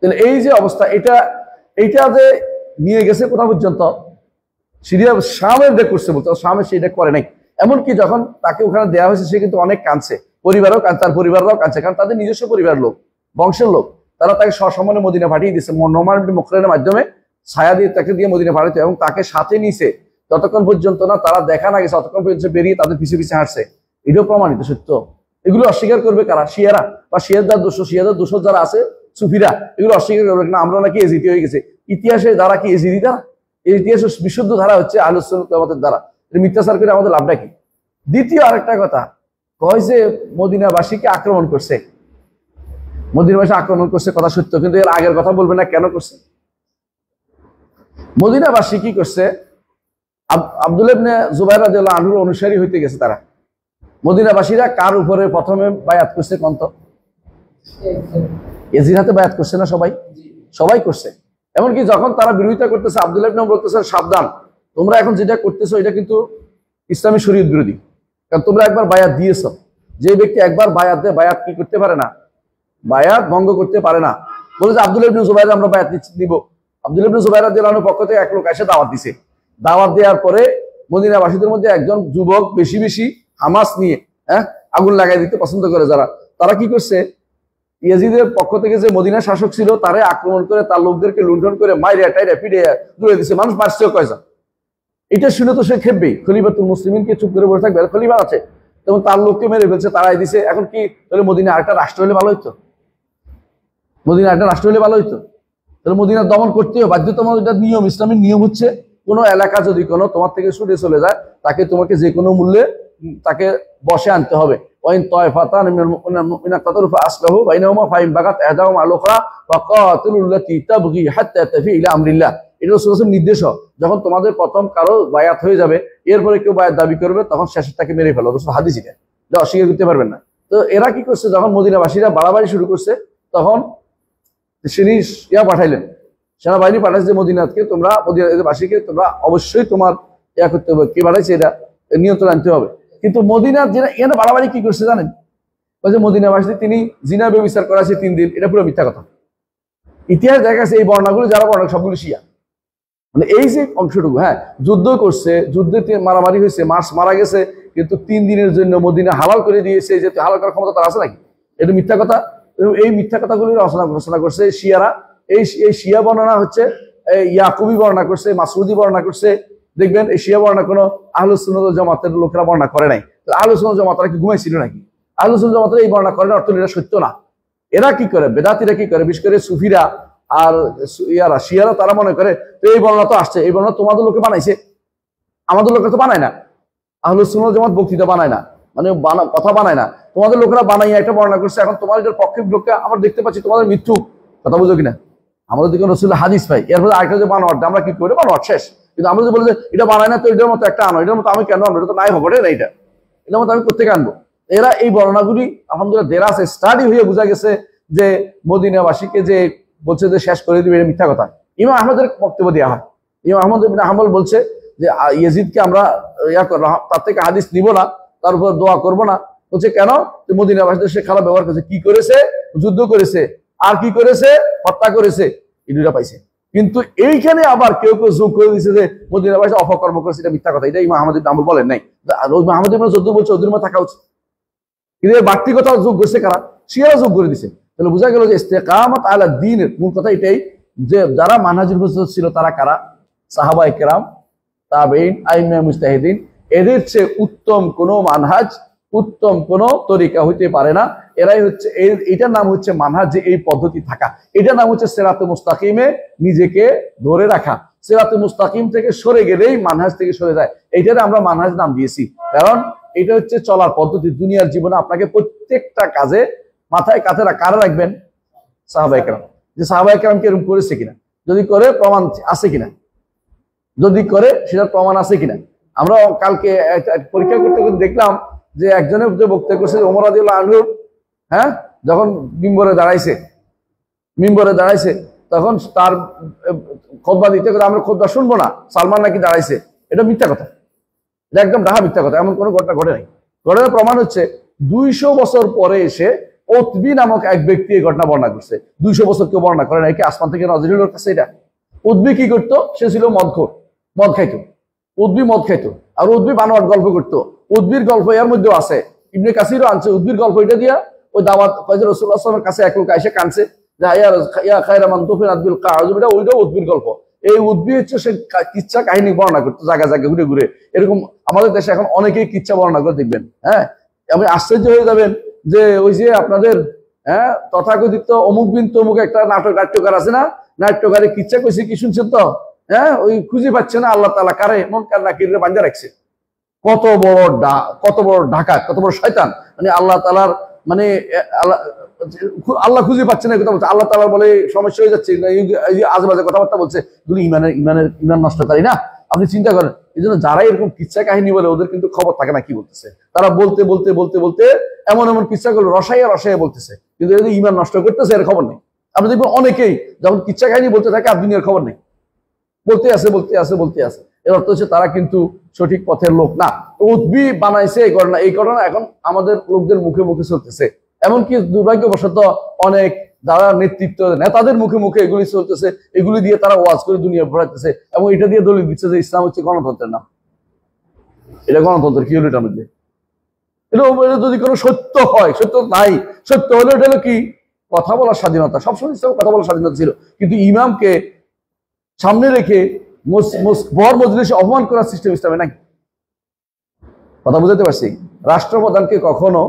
তাহলে এই যে অবস্থা, এইটা যে নিয়ে গেছে কোথা পর্যন্ত? সিরিয়া শামের যে করছে বলতে, শামে সে এটা করে নাই। এমনকি যখন তাকে ওখানে দেওয়া হয়েছে, সে কিন্তু অনেক কাঁদছে, পরিবারও কাঁদছে, তার পরিবাররাও কাঁদছে, কারণ তাদের নিজস্ব পরিবার লোক, বংশের লোক। তারা তাকে সসম্মানে মদিনা পাঠিয়ে দিচ্ছে, নোমান ইবনে মুকরানের মাধ্যমে ছায়া দিয়ে তাকে দিয়ে মদিনা পাঠাতে, এবং তাকে সাথে নিছে ততক্ষণ পর্যন্ত না তারা দেখা না গেছে, ততক্ষণ পর্যন্ত বেরিয়ে তাদের পিছিয়ে পিছিয়ে হাঁটছে। এটাও প্রমাণিত সত্য। এগুলো অস্বীকার করবে কারা? শিয়ারা বা শিয়াদের দোষ যারা আছে, সুফিরা, এগুলো অস্বীকার করবে না। আমরা নাকি এজিতি হয়ে গেছে, ইতিহাসের ধারা কি এজিদি ধারা? এই ইতিহাসের বিশুদ্ধ ধারা হচ্ছে আহলুস সুন্নাত ওয়াল জামাতের দ্বারা। মিথ্যাচার করে আমাদের লাভটা কি? দ্বিতীয় আরেকটা কথা কয় যে মদিনাবাসীকে আক্রমণ করছে, মদিনাবাসী আক্রমণ করছে, কথা সত্য, কিন্তু এর আগের কথা বলবে না কেন করছে। মদিনাবাসী কি করছে? আব্দুল্লাহ ইবনে জুবাইর রাদিয়াল্লাহু আনহুর অনুসারী হইতে গেছে তারা। মদিনাবাসীরা কার উপরে প্রথমে বায়াত করছে কোন তো? ইয়াজিদের হাতে বায়াত করছে না সবাই? সবাই করছে। এমনকি যখন তারা বিরোধিতা করতেছে, আব্দুল্লাহ ইবনে ওমর বলতেছে সাবধান, তোমরা এখন যেটা করতেছো এটা কিন্তু ইসলামী শরীয়ত বিরোধী, কারণ তোমরা একবার বায়াত দিয়েছো। যে ব্যক্তি একবার বায়াত দেয়, বায়াত কি করতে পারে না? বায়াত ভঙ্গ করতে পারে না। বলে যে আব্দুল্লাহ ইবনে জুবাইর আমরা বায়াত দিব। আব্দুল্লাহ ইবনে জুবাইর রাদিয়াল্লাহু আনহুর পক্ষ থেকে এক লোক এসে দাওয়াত দিছে। দাওয়াত দেওয়ার পরে মদিনাবাসীদের মধ্যে একজন যুবক বেশি বেশি হামাস নিয়ে আগুন লাগাই দিতে পছন্দ করে যারা, তারা কি করছে? ইয়াজিদের পক্ষ থেকে যে মদিনা শাসক ছিল তারে আক্রমণ করে তার লোকদেরকে লুণ্ঠন করে মাইরা টাইরা পিড়ে দূরে দিচ্ছে। মানুষ মারছেও কয়জন। এটা শুনে তো সে খেপবেই। খলিফাতুল মুসলিমিনকে চুপ করে বসে থাকবে? খলিফা আছে, তখন তার লোককে মেরে ফেলছে, তারাই দিছে। এখন কি তাহলে মদিনা আরেকটা রাষ্ট্র হলে ভালো হইতো? মদিনা একটা রাষ্ট্র হলে ভালো হইতো? তাহলে মদিনা দমন করতে হবে বাধ্যতামূলক। এটা নিয়ম, ইসলামের নিয়ম হচ্ছে কোনো এলাকা যদি কোনো তোমার থেকে সরে চলে যায়, তাকে তোমাকে যে কোনো মূল্যে তাকে বসে আনতে হবে। ওয়াইন তায়ফাতান মিনাল মুমিনিনা ইকতাতালু ফাআসলিহু বাইনাহুমা ফাইন বাগাত ইহদাহুমা আলা আল-উখরা ফাকাতিলুল লাতী তাবগী হাত্তা তাফি ইলা আমরিল্লাহ। এটা রাসূলের নির্দেশ। যখন তোমাদের প্রথম কারো বায়াত হয়ে যাবে, এরপরে কেউ বায়াত দাবি করবে, তখন শেষেরটাকে মেরে ফেলো। রাসূল হাদিস এটা অস্বীকার করতে পারবেন না। তো এরা কি করছে? যখন মদিনাবাসীরা বাড়াবাড়ি শুরু করছে, তখন তিনি পাঠাইলেন, সেনাবাহিনী পাঠাইছে যে মদিনাকে তোমরা, মদিনাবাসীকে তোমরা অবশ্যই তোমার করতে হবে। কে পাঠাইছে? এটা নিয়ন্ত্রণ আনতে হবে। কিন্তু মদিনার এখানে বাড়াবাড়ি কি করছে জানেন? ওই যে মদিনাবাসী তিনি জিনা ব্যভিচার করাছে 3 দিন, এটা পুরো মিথ্যা কথা। ইতিহাস দেখা গেছে এই বর্ণাগুলো যারা বর্ণনা সবগুলো শিয়া। মানে এই যে অংশটুকু, যুদ্ধ করছে, যুদ্ধে মারামারি হয়েছে, মারা গেছে, কিন্তু 3 দিনের জন্য মদিনা হালাল করে দিয়েছে, যে হালাল করার ক্ষমতা তার আছে নাকি? এটা মিথ্যা কথা। এই মিথ্যা কথাগুলি রচনা করছে শিয়ারা। এই শিয়া বর্ণনা হচ্ছে ইয়াকুবি বর্ণনা করছে, মাসউদি বর্ণনা করছে। দেখবেন এই শিয়া বর্ণনা কোনো আহলুস সুন্নাত ওয়াল জামাতের লোকেরা বর্ণনা করে নাই। আহলুস সুন্নাত ওয়াল জামাতরা কি ঘুমাইছিল নাকি? আহলুস সুন্নাত ওয়াল জামাতরা এই বর্ণনা করে না, অর্থ এটা সত্য না। এরা কি করে? বেদাতিরা কি করে? বিশেষ করে সুফিরা আর শিয়ারা, তারা মনে করে তো এই বর্ণনা তো আসছে, এই বর্ণনা তোমাদের লোকে বানাইছে, আমাদের লোকেরা তো বানায় না। আহলুস সুন্নাত ওয়াল জামাত বক্তৃতা বানায় না, মানে কথা বানায় না, তোমাদের লোকেরা বানাইয়া একটা বর্ণনা করছে। এখন তোমাদের পক্ষের লোককে আমরা দেখতে পাচ্ছি তোমাদের মৃত্যু, কথা বুঝো কিনা? আমাদের দিকে রাসূলের হাদিস পাই, এরপরে আরেকটা যে বানোয়াট, আমরা কি করি? বানোয়াট শেষ। কিন্তু আমরা যে বলি যে এটা বানায় না, তো এটার মতো একটা আনো, এটার মতো আমি কেন আনবো? এটা তো নাই হবে না, এটার মতো আমি কোথেকে আনবো? এরা এই বর্ণনাগুলি আলহামদুলিল্লাহ দেরাসে স্টাডি হয়ে বোঝা গেছে যে মদিনাবাসীকে যে বলছে যে শেষ করে দিবে, এটা মিথ্যা কথা। ইমাম আহমদের বক্তব্য দেওয়া হয়। ইমাম আহমদ ইবনে হাম্বল বলছে যে ইয়াজিদকে আমরা তার থেকে হাদিস নিব না, তার উপর দোয়া করবো না। বলছে কেন? মদিনাবাসীদের সে খারাপ ব্যবহার করেছে। কি করেছে? যুদ্ধ করেছে, আর কি করেছে? হত্যা করেছে, এই দুইটা পাইছে। কিন্তু এইখানে আবার কেউ কেউ যোগ করে দিচ্ছে যে মদিনাবাসী অপকর্ম করেছে, এটা মিথ্যা কথা। এটা ইমাম আহমদ ইবনে হাম্বল বলেন নাই। আহমদ ইবনে যুদ্ধ বলছে ওদের মধ্যে থাকা উচিত, কিন্তু বাড়তি কথা যোগ করছে কারা? শিয়ারা যোগ করে দিছে। তাহলে বোঝা গেল যে ইস্তেকামাত আলা দ্বীনের মূল কথা এটাই, যে যারা মানহাজুল হুজুর ছিল তারা কারা? সাহাবায়ে কেরাম, তাবেঈন, আইম্মায়ে মুজতাহিদিন। এদের চেয়ে উত্তম কোনো মানহাজ, উত্তম কোনো তরিকা হইতে পারে না। এরাই হচ্ছে, এটার নাম হচ্ছে মানহাজ, যে এই পদ্ধতি থাকা। এটার নাম হচ্ছে সিরাতে মুস্তাকিমে নিজেকে ধরে রাখা। সিরাতে মুস্তাকিম থেকে সরে গেলেই মানহাজ থেকে সরে যায়। এইটারে আমরা মানহাজ নাম দিয়েছি, কারণ এটা হচ্ছে চলার পদ্ধতি। দুনিয়ার জীবনে আপনাকে প্রত্যেকটা কাজে মাথায় কারা রাখবেন? সাহাবায়ে কেরাম। যে সাহাবায়ে কেরাম কি এরকম করেছে কিনা, যদি করে প্রমাণ আছে কিনা, যদি করে সেটার প্রমাণ আছে কিনা। আমরা কালকে পরীক্ষা করতে করতে দেখলাম যে একজনের যে বক্তব্য করছে ওমর রাদিয়াল্লাহু আনহু, যখন মিম্বরে দাঁড়াইছে, তখন তার খুতবা দিতে করে আমরা খুতবা শুনবো না, সালমান নাকি দাঁড়াইছে। এটা মিথ্যা কথা, এটা একদম ডাহা মিথ্যা কথা। এমন কোনো ঘটনা ঘটে নাই। ঘটনার প্রমাণ হচ্ছে 200 বছর পরে এসে উতবি নামক এক ব্যক্তি এই ঘটনা বর্ণনা করছে। 200 বছর কেউ বর্ণনা করে না, কি আসমান থেকে নাযিল হলো কাছে? এটা উতবি কি করতো? সে ছিল মদখোর, মদ খাইতো। উতবি মদ খাইতো, আর উতবি বানোয়াট গল্প করতো। উতবির গল্প এর মধ্যেও আছে, ইবনে কাসিরও আনছে উতবির গল্প। এটা দিয়া ওই দাওয়াত রাসূলুল্লাহ সাল্লাল্লাহু আলাইহি ওয়াসাল্লামের কাছে এক লোক এসে কানছে যে ইয়া খায়রা মান তুফিনাত বিল কাআযুব, এটা ওইটাও উতবির গল্প। এই উতবি হচ্ছে সে কিচ্ছা কাহিনী বর্ণনা করতো জায়গা জায়গা ঘুরে ঘুরে। এরকম আমাদের দেশে এখন অনেকেই কিচ্ছা বর্ণনা করে, দেখবেন। আপনি আশ্চর্য হয়ে যাবেন যে ওই যে আপনাদের তথাকথিত অমুক বিন তমুক একটা নাট্যকার আছে না, নাট্যকারে কিচ্ছা কইছে কি শুনছেন তো? হ্যাঁ, ওই খুঁজে পাচ্ছে না আল্লাহ তাআলা কারে মন কার নাকিরে বান্ধা রাখছে। কত বড় ঢাকা, কত বড় শয়তান। মানে আল্লাহ তাআলার মানে আল্লাহ খুঁজে পাচ্ছে না, কথা বলছে। আল্লাহ তাআলা বলে সমস্যা হয়ে যাচ্ছে, আজেবাজে কথাবার্তা বলছে। এগুলো ইমান নষ্টকারী না? আপনি চিন্তা করেন। এই জন্য যারা এরকম কিচ্ছা কাহিনী বলে ওদের কিন্তু খবর থাকে না কি বলতেছে। তারা বলতে এমন কিচ্ছা গুলো রসাইয়া বলতেছে, কিন্তু এদের ইমান নষ্ট করতেছে, এর খবর নেই। আপনি দেখবেন অনেকেই যখন কিচ্ছা কাহিনী বলতে থাকে আর দুনিয়ার খবর নেই, বলতে আছে। এর অর্থ হচ্ছে তারা কিন্তু সঠিক পথের লোক না। উদ্বি বানাইছে এই ঘটনা এখন আমাদের লোকদের মুখে মুখে চলতেছে। এমনকি দুর্ভাগ্যবশত অনেক যারা নেতাদের মুখে মুখে এগুলি চলতেছে, এগুলি দিয়ে তারা ওয়াজ করে দুনিয়া ভরাইতেছে এবং এটা দিয়ে দলিল দিচ্ছে যে ইসলাম হচ্ছে গণতন্ত্রের নাম। এটা গণতন্ত্র কি হলো? এটার মধ্যে এটা যদি কোনো সত্য হয়, সত্য নাই, সত্য হলো এটা হলো কি কথা বলার স্বাধীনতা। সবসময় ইসলাম কথা বলার স্বাধীনতা ছিল, কিন্তু ইমামকে সামনে রেখে বর মজলিসে অপমান করার সিস্টেম ইসলামে নাই। কথা বুঝতে পারছি? রাষ্ট্রপ্রধানকে কখনো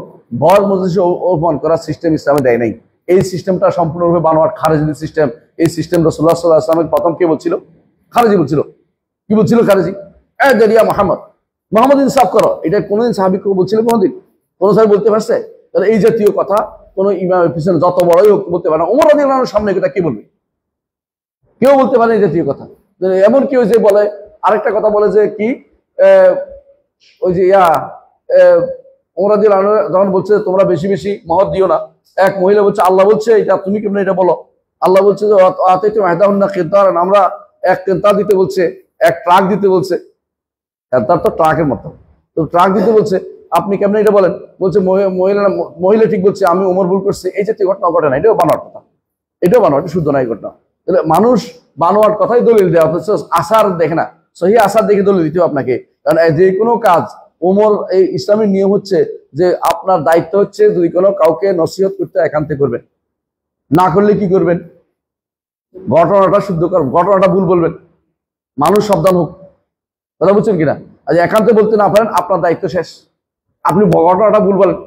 বর মজলিসে অপমান করার সিস্টেম ইসলামে দেয় নাই। এই সিস্টেমটা সম্পূর্ণরূপে বানোয়াট খারেজি সিস্টেম। এই সিস্টেম রাসূলুল্লাহ সাল্লাল্লাহু আলাইহি ওয়াসাল্লামের প্রথম কে বলছিল? খারেজি বলছিল। কি বলছিল খারেজি? জারিয়া মোহাম্মদ ইনসাফ করো। এটা কোনোদিন সাহাবী কেউ বলছিল? কোনোদিন কোনো সাহাবী বলতে পারছে? তাহলে এই জাতীয় কথা কোনো ইমামের পিছনে যত বড়ই হোক বলতে পারে না। ওমর রাদিয়াল্লাহু আনহুর সামনে এটা কে বলবে? কেউ বলতে পারে এই জাতীয় কথা। এমন কেউ যে বলে, আরেকটা কথা বলে যে কি ওই যে ওমর রাদিয়াল্লাহু আনহু যখন বলছে তোমরা বেশি বেশি মহৎ দিও না, এক মহিলা বলছে আল্লাহ বলছে এটা, তুমি কেমন এটা বলো? আল্লাহ বলছে যে আমরা এক কেন্তার দিতে বলছে, এক ট্রাক দিতে বলছে। কেন্তার তো ট্রাকের মতো, তো ট্রাক দিতে বলছে, আপনি কেমন এটা বলেন? বলছে মহিলা ঠিক বলছে, আমি ওমর ভুল করছি। এই জাতীয় ঘটনা ঘটে না, এটাও বানোয়ার কথা, এটাও বানোয়ার, এটা শুদ্ধ নাই ঘটনা। তাহলে মানুষ বানোয়ার কথাই দলিল দেয়, অথচ আসার দেখে না, সহি আসার দেখে দলিল দিতে আপনাকে। কারণ যে কোনো কাজ ওমর, এই ইসলামের নিয়ম হচ্ছে যে আপনার দায়িত্ব হচ্ছে যদি কোনো কাউকে নসিহত করতে একান্তে করবেন, না করলে কি করবেন? ঘটনাটা শুদ্ধ করবেন, ঘটনাটা ভুল বলবেন, মানুষ সাবধান হোক। কথা বুঝছেন কিনা? আজ একান্তে বলতে না পারেন, আপনার দায়িত্ব শেষ। আপনি ঘটনাটা ভুল বলেন,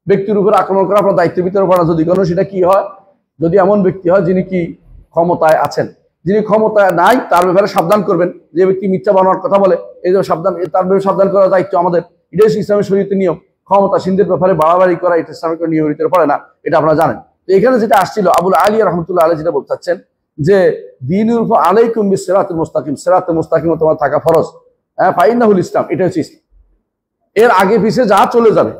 ব্যক্তির উপর আক্রমণ করা আপনার দায়িত্বের ভিতরে পড়া। যদি কোনো সেটা কি হয়, যদি এমন ব্যক্তি হয় যিনি কি ক্ষমতায় আছেন, যিনি ক্ষমতায় নাই, তার ব্যাপারে সাবধান করবেন। যে ব্যক্তি মিথ্যা বানোয়ার কথা বলে, এই যে সাবধান, তার ব্যাপারে সাবধান করার দায়িত্ব আমাদের। এটাই ইসলামের শরীয়তের নিয়ম। ক্ষমতাসীনদের ব্যাপারে বাড়াবাড়ি করা এটা ইসলামের নিয়মের ভিতরে পড়ে না, এটা আপনারা জানেন। তো এখানে যেটা আসছিল, আবুল আলিয়া রহমতুল্লাহ আলাইহি যেটা বলতে চাচ্ছেন যে দীনুল আলাইকুম বিসিরাতুল মুস্তাকিম, সিরাতুল মুস্তাকিম তোমার থাকা ফরজ। হ্যাঁ, ফাইন্নাহুল ইসলাম, এটা হচ্ছে ইসলাম। এর আগে পিছে যা চলে যাবে,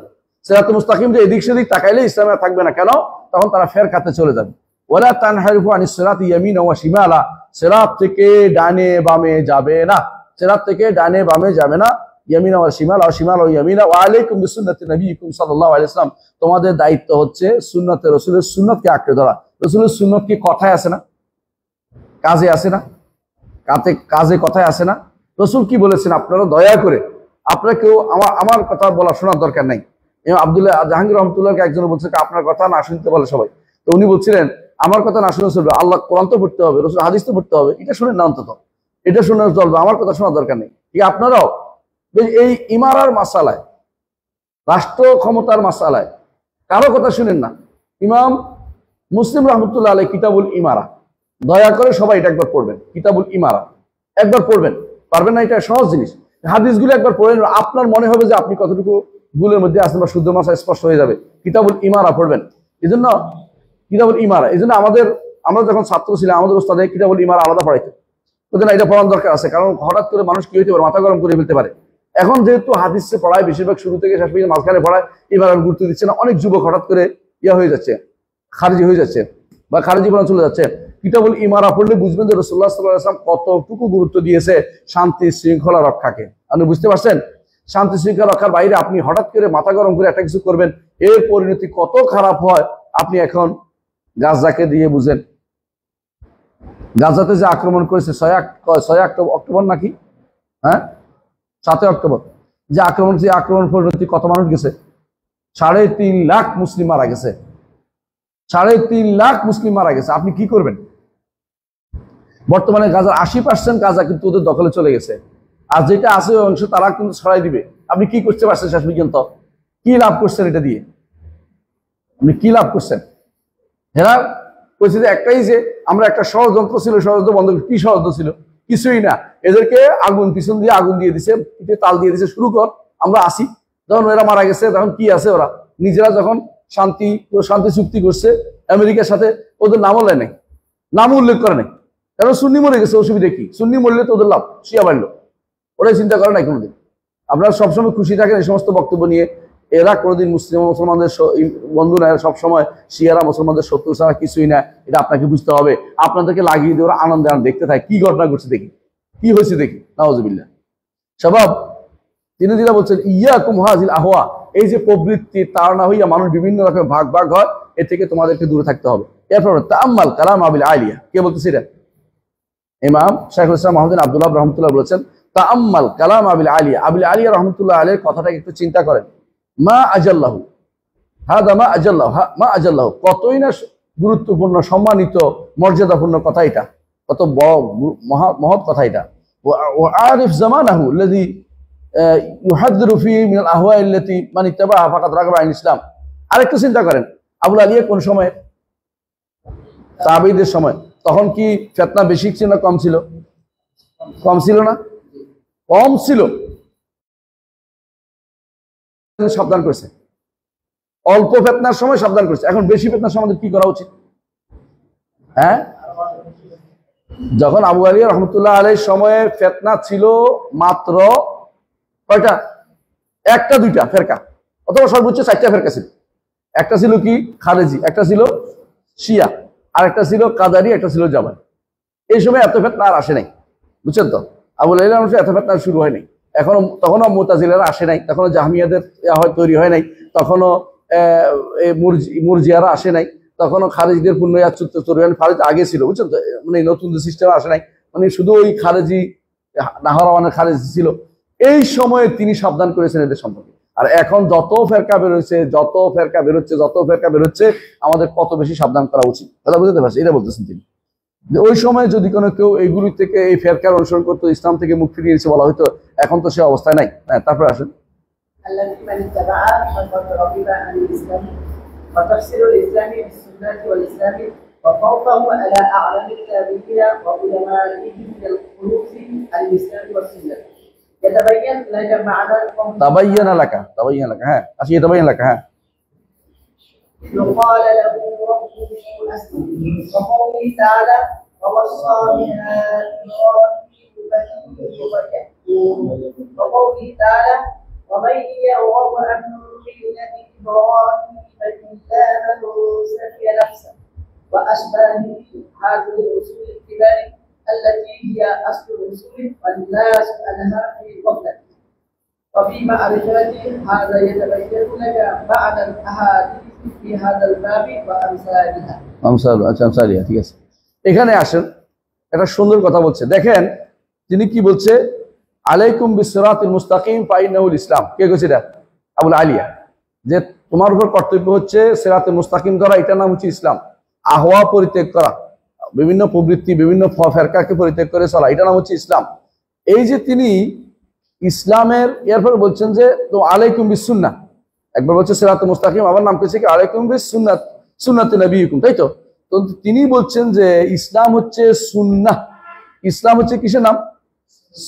সিরাতুল মুস্তাকিম যে এদিক সেদিক তাকাইলে ইসলামে থাকবে না। কেন? তখন তারা ফের খাতে চলে যাবে। ওয়ালা তানহারিফু আনিস সিরাতি ইয়ামিনা ওয়া শিমালা, সিরাত থেকে ডানে বামে যাবে না, সিরাত থেকে ডানে বামে যাবে না। ইয়ামিনা ওয়া শিমালা, ওয়া শিমালা ওয়া ইয়ামিনা। ওয়া আলাইকুম বিসুন্নতি নবিয়িকুম সাল্লাল্লাহু আলাইহি ওয়াসাল্লাম, তোমাদের দায়িত্ব হচ্ছে সুন্নতে রাসূলের সুন্নতকে আঁকড়ে ধরা। রাসূলের সুন্নত কি কথায় আছে না, কাজে আছে না? কাজে কথায় আছে না? রাসূল কি বলেছেন? আপনারা দয়া করে, আপনারা কেউ আমার কথা বলা শোনার দরকার নাই। আব্দুল্লাহ জাহাঙ্গীর রহমতুল্লাহকে একজন বলছে আপনার কথা না শুনতে বলে সবাই। তো উনি বলছিলেন আমার কথা না শুনে চলবে, আল্লাহ কোরআন তো পড়তে হবে, রাসূল হাদিস তো পড়তে হবে, এটা শুনেন না, অন্তত এটা শুনে চলবে, আমার কথা শোনার দরকার নেই। ঠিক আপনারাও এই ইমারার মাসালায়, রাষ্ট্র ক্ষমতার মাসালায় কারো কথা শুনেন না। ইমাম মুসলিম রহমতুল্লাহ আলাইহি কিতাবুল ইমারা, দয়া করে সবাই এটা একবার পড়বেন। কিতাবুল ইমারা একবার পড়বেন, পারবেন না? এটা সহজ জিনিস। হাদিসগুলো একবার পড়েন, আপনার মনে হবে যে আপনি কতটুকু ভুলের মধ্যে আসেন বা শুদ্ধ মাসা স্পষ্ট হয়ে যাবে। কিতাবুল ইমারা পড়বেন। এই জন্য কিতাবুল ইমারা, এই জন্য আমরা যখন ছাত্র ছিলাম আমাদের ওস্তাদে কিতাবুল ইমারা আলাদা পড়াইতো। বলতে না, এটা পড়ার দরকার আছে, কারণ হঠাৎ করে মানুষ কি হইতে পারে, মাথা গরম করে ফেলতে পারে। এখন যেহেতু হাদিসে পড়ায় বেশিরভাগ শুরু থেকে শেষ পর্যন্ত, মাঝখানে পড়ায়, এবার আর গুরুত্ব দিচ্ছে না। অনেক যুবক হঠাৎ করে হয়ে যাচ্ছে, খারিজি হয়ে যাচ্ছে বা খারিজি বলা চলে যাচ্ছে। কিতাবুল ইমারা পড়লে বুঝবেন যে রাসূলুল্লাহ সাল্লাল্লাহু আলাইহি ওয়াসাল্লাম কতটুকু গুরুত্ব দিয়েছে শান্তি শৃঙ্খলা রক্ষাকে। আপনি বুঝতে পারছেন? শান্তি শৃঙ্খলা রক্ষার বাইরে আপনি হঠাৎ করে মাথা গরম করে একটা কিছু করবেন, এর পরিণতি কত খারাপ হয় আপনি এখন গাজাকে দিয়ে বুঝেন। গাজাতে যে আক্রমণ করেছে 6 অক্টোবর নাকি, হ্যাঁ 7 অক্টোবর যে আক্রমণ পরিণতি কত মানুষ গেছে? 3.5 লাখ মুসলিম মারা গেছে। 3.5 লাখ মুসলিম মারা গেছে। আপনি কি করবেন? বর্তমানে গাজার 80% গাজা কিন্তু ওদের দখলে চলে গেছে, আর যেটা আছে ওই অংশ তারা কিন্তু ছড়াই দিবে। আপনি কি করতে পারছেন শেষ পর্যন্ত? কি লাভ করছেন এটা দিয়ে? আপনি কি লাভ করছেন? এরা বলছে যে একটাই যে আমরা একটা ষড়যন্ত্র ছিল, ষড়যন্ত্র বন্ধ। কি ষড়যন্ত্র ছিল? কিছুই না, এদেরকে আগুন পিছন দিয়ে আগুন দিয়ে দিছে, পিঠে তাল দিয়ে দিছে, শুরু কর, আমরা আসি। যখন এরা মারা গেছে তখন কি আছে, ওরা নিজেরা যখন শান্তি চুক্তি করছে আমেরিকার সাথে, ওদের নামও নেয় নাই, নামও উল্লেখ করে নাই। কারণ সুন্নি মরে গেছে, অসুবিধা কি? সুন্নি মরলে তো ওদের লাভ, শিয়া বাড়লো, ওরাই চিন্তা করে নাই কোনোদিন। আপনারা সবসময় খুশি থাকেন এই সমস্ত বক্তব্য নিয়ে। এরা কোনোদিন মুসলমানদের বন্ধু না, সবসময় শিয়ারা মুসলমানদের শত্রু ছাড়া কিছুই না, এটা আপনাকে বুঝতে হবে। আপনাদেরকে লাগিয়ে দিয়ে ওরা আনন্দে দেখতে থাকে কি ঘটনা ঘটছে, দেখি কি হয়েছে, দেখি। নাউজুবিল্লাহ। সবাব তিনি যেটা বলছেন, ইয়াকুম হাযিল আহওয়া, এই যে প্রবৃত্তি তার না হইয়া মানুষ বিভিন্ন রকমের ভাগ ভাগ হয়, এ থেকে তোমাদেরকে দূরে থাকতে হবে। এরপর তাআম্মাল কালাম আবিল আলিয়া, কে বলতেছে এটা? ইমাম শাইখুল ইসলাম মাহমুদ বিন আব্দুল্লাহ রাহমাতুল্লাহ বলেছেন, তাআম্মাল কালাম আবিল আলিয়া, আবিল আলিয়া রাহমাতুল্লাহ আলাইহির কথাটাকে একটু চিন্তা করেন। মা আজাল্লাহু, হাদা মা আজাল্লাহু, মা আজাল্লাহু, কতই না গুরুত্বপূর্ণ, সম্মানিত, মর্যাদাপূর্ণ কথা এটা, কত বড় মহৎ কথা এটা। ওয়া আরিফ জামানাহু আল্লাযী ইউহাদ্দিরু ফীহি মিনাল আহওয়াই আল্লাতী মান ইত্তাবাআহা ফাকাদ রাগিবা আন ইসলাম। আরেকটু চিন্তা করেন, আবুল আলিয়া কোন সময়? তাবেঈদের সময়। তখন কি ফিতনা বেশি ছিল না কম ছিল? কম ছিল না? কম ছিল। সাবধান করেছে, অল্প ফিতনার সময় সাবধান করেছে। এখন বেশি ফিতনার সময় কি করা উচিত? হ্যাঁ, যখন আবু আলিয়া রহমতুল্লাহ আলাইহির সময়ে ফিতনা ছিল মাত্র কয়টা? একটা দুইটা ফেরকা, অথবা সর্বোচ্চ 4টা ফেরকা ছিল। একটা ছিল কি? খারেজি, একটা ছিল শিয়া, আর একটা ছিল কাদারি, একটা ছিল জাবারি। এই সময় এত ফিতনা আর আসে নাই, বুঝছেন তো? আবু আলিয়া এত ফিতনা শুরু হয় নাই। তখনও মুতাজিলারা আসে নাই, তখনও জাহমিয়াদের তৈরি হয় নাই, তখনও মুরজিয়ারা আসে নাই, তখনও খারেজিদের খারেজ আগে ছিল, বুঝছেন তো? মানে নতুন সিস্টেম আসে নাই, মানে শুধু ওই খারেজি নাহরাওয়ানের খারেজ ছিল। এই সময়ে তিনি সাবধান করেছেন এদের সম্পর্কে। আর এখন যত ফেরকা বেরোচ্ছে, আমাদের কত বেশি সাবধান করা উচিত, কথা বুঝতে পারছি? এটা বলতেছেন তিনি। ওই সময় যদি কোনো কেউ এইগুলি থেকে, এই ফেরকার অনুসরণ করতো, ইসলাম থেকে মুখ ফিরিয়ে দিয়েছে বলা হয়তো, এখন তো সে অবস্থায় নাই। হ্যাঁ, তারপরে আসেন। তাবাইয়ানা লাকা, হ্যাঁ আসি, তাবাইয়ানা লাকা, হ্যাঁ। يقال له ربه أسلم، وقوله تعالى ووصى بها إبراهيم وقوله تعالى ومن يرغب عن ملة إبراهيم إلا من سفي نفسه وأشباه هذه الأصول الكبار التي هي أصل الأصول والناس عنها في غفلة. وفي معرفة هذا يتبين لك معنى الأحاديث في هذا الباب وأمثالها. আমসালিহা, ঠিক আছে। এখানে আসেন, একটা সুন্দর কথা বলছে, দেখেন তিনি কি বলছে। আলাইকুম বিসিরাতিল মুস্তাকিম ফাইন্নাহুল ইসলাম। কে কইছে এটা? আবুল আলিয়া। যে তোমার উপর কর্তব্য হচ্ছে সিরাতুল মুস্তাকিম ধরা, এটার নাম হচ্ছে ইসলাম। আহওয়া পরিত্যাগ করা, বিভিন্ন প্রবৃত্তি, বিভিন্ন ফেরকাকে পরিত্যাগ করে চলা, এটার নাম হচ্ছে ইসলাম। এই যে তিনি ইসলামের, এরপর বলছেন যে তো আলাইকুম বিসুন্নাহ, একবার বলছে সিরাতুল মুস্তাকিম, আবার নাম পেয়েছে কি আলাইকুম বিসুন্নাহ, সুন্নাতে নবীকুম, তাই তো? তো তিনি বলছেন যে ইসলাম হচ্ছে সুন্নাহ, ইসলাম হচ্ছে কিসের নাম?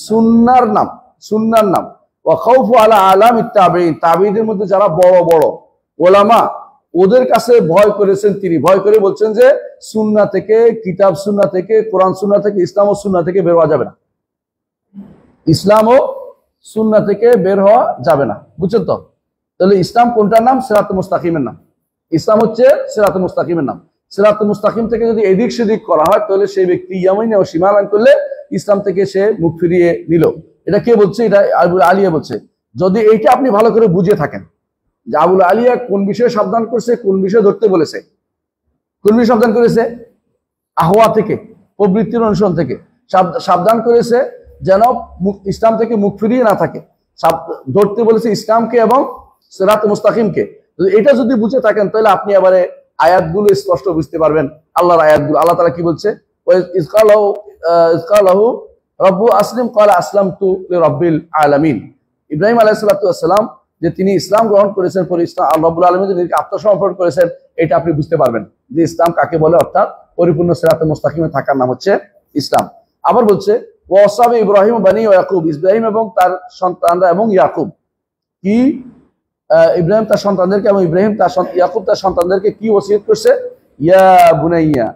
সুন্নার নাম, সুন্নার নাম। ওয়া খাউফু আলা আলামিত তাবেঈন, তাবেঈদের মধ্যে যারা বড় বড় ওলামা, ওদের কাছে ভয় করেছেন তিনি। ভয় করে বলছেন যে সুন্নাহ থেকে, কিতাব সুন্নাহ থেকে, কোরআন সুন্নাহ থেকে, ইসলাম ও সুন্নাহ থেকে বের হওয়া যাবে না, ইসলাম ও সুন্নাহ থেকে বের হওয়া যাবে না, বুঝছেন তো? তাহলে ইসলাম কোনটার নাম? সিরাতুল মুস্তাকিমের নাম। ইসলাম হচ্ছে সিরাতুল মুস্তাকিমের নাম। সিরাতুল মুস্তাকিম থেকে যদি এদিক সেদিক করা হয়, তাহলে সেই ব্যক্তি ইয়ামাইনে ও সীমালঙ্ঘন করলে ইসলাম থেকে সে মুখ ফিরিয়ে নিল। এটা কে বলছে? এটা আবুল আলিয়া বলছে। যদি এইটা আপনি ভালো করে বুঝে থাকেন যে আবুল আলিয়া কোন বিষয়ে সাবধান করছে, কোন বিষয়ে ধরতে বলেছে, কোন বিষয়ে সাবধান করেছে? আহওয়া থেকে, প্রবৃত্তির অনুসরণ থেকে সাবধান করেছে, যেন ইসলাম থেকে মুখ ফিরিয়ে না থাকে। ধরতে বলেছে ইসলামকে এবং সিরাতুল মুস্তাকিমকে। এটা যদি বুঝে থাকেন, তাহলে আপনি এবারে আয়াতগুলো স্পষ্ট বুঝতে পারবেন। আল্লাহর আয়াতগুলো, আল্লাহ তাআলা কি বলছে? ইসকালাহু রব্বু আসলিম ক্বালা আসলামতু লিরাব্বিল আলামিন। ইব্রাহিম আলাইহিস সালাতু ওয়াস সালাম যে তিনি ইসলাম গ্রহণ করেছেন, পরে ইসলাম রব্বুল আলামিন যিনি আত্মসমর্পণ করেছেন, এটা আপনি বুঝতে পারবেন যে ইসলাম কাকে বলে, অর্থাৎ পরিপূর্ণ সিরাতে মুস্তাকিমে থাকার নাম হচ্ছে ইসলাম। আবার বলছে ওয়াসাবে ইব্রাহিম বানি ও ইয়াকুব, ইব্রাহিম এবং তার সন্তানরা এবং ইয়াকুব কি ইব্রাহিম তার সন্তানদেরকে এবং ইয়াকুব তার সন্তানদেরকে কি ওসিয়ত করছে? ইয়া বুনাইয়া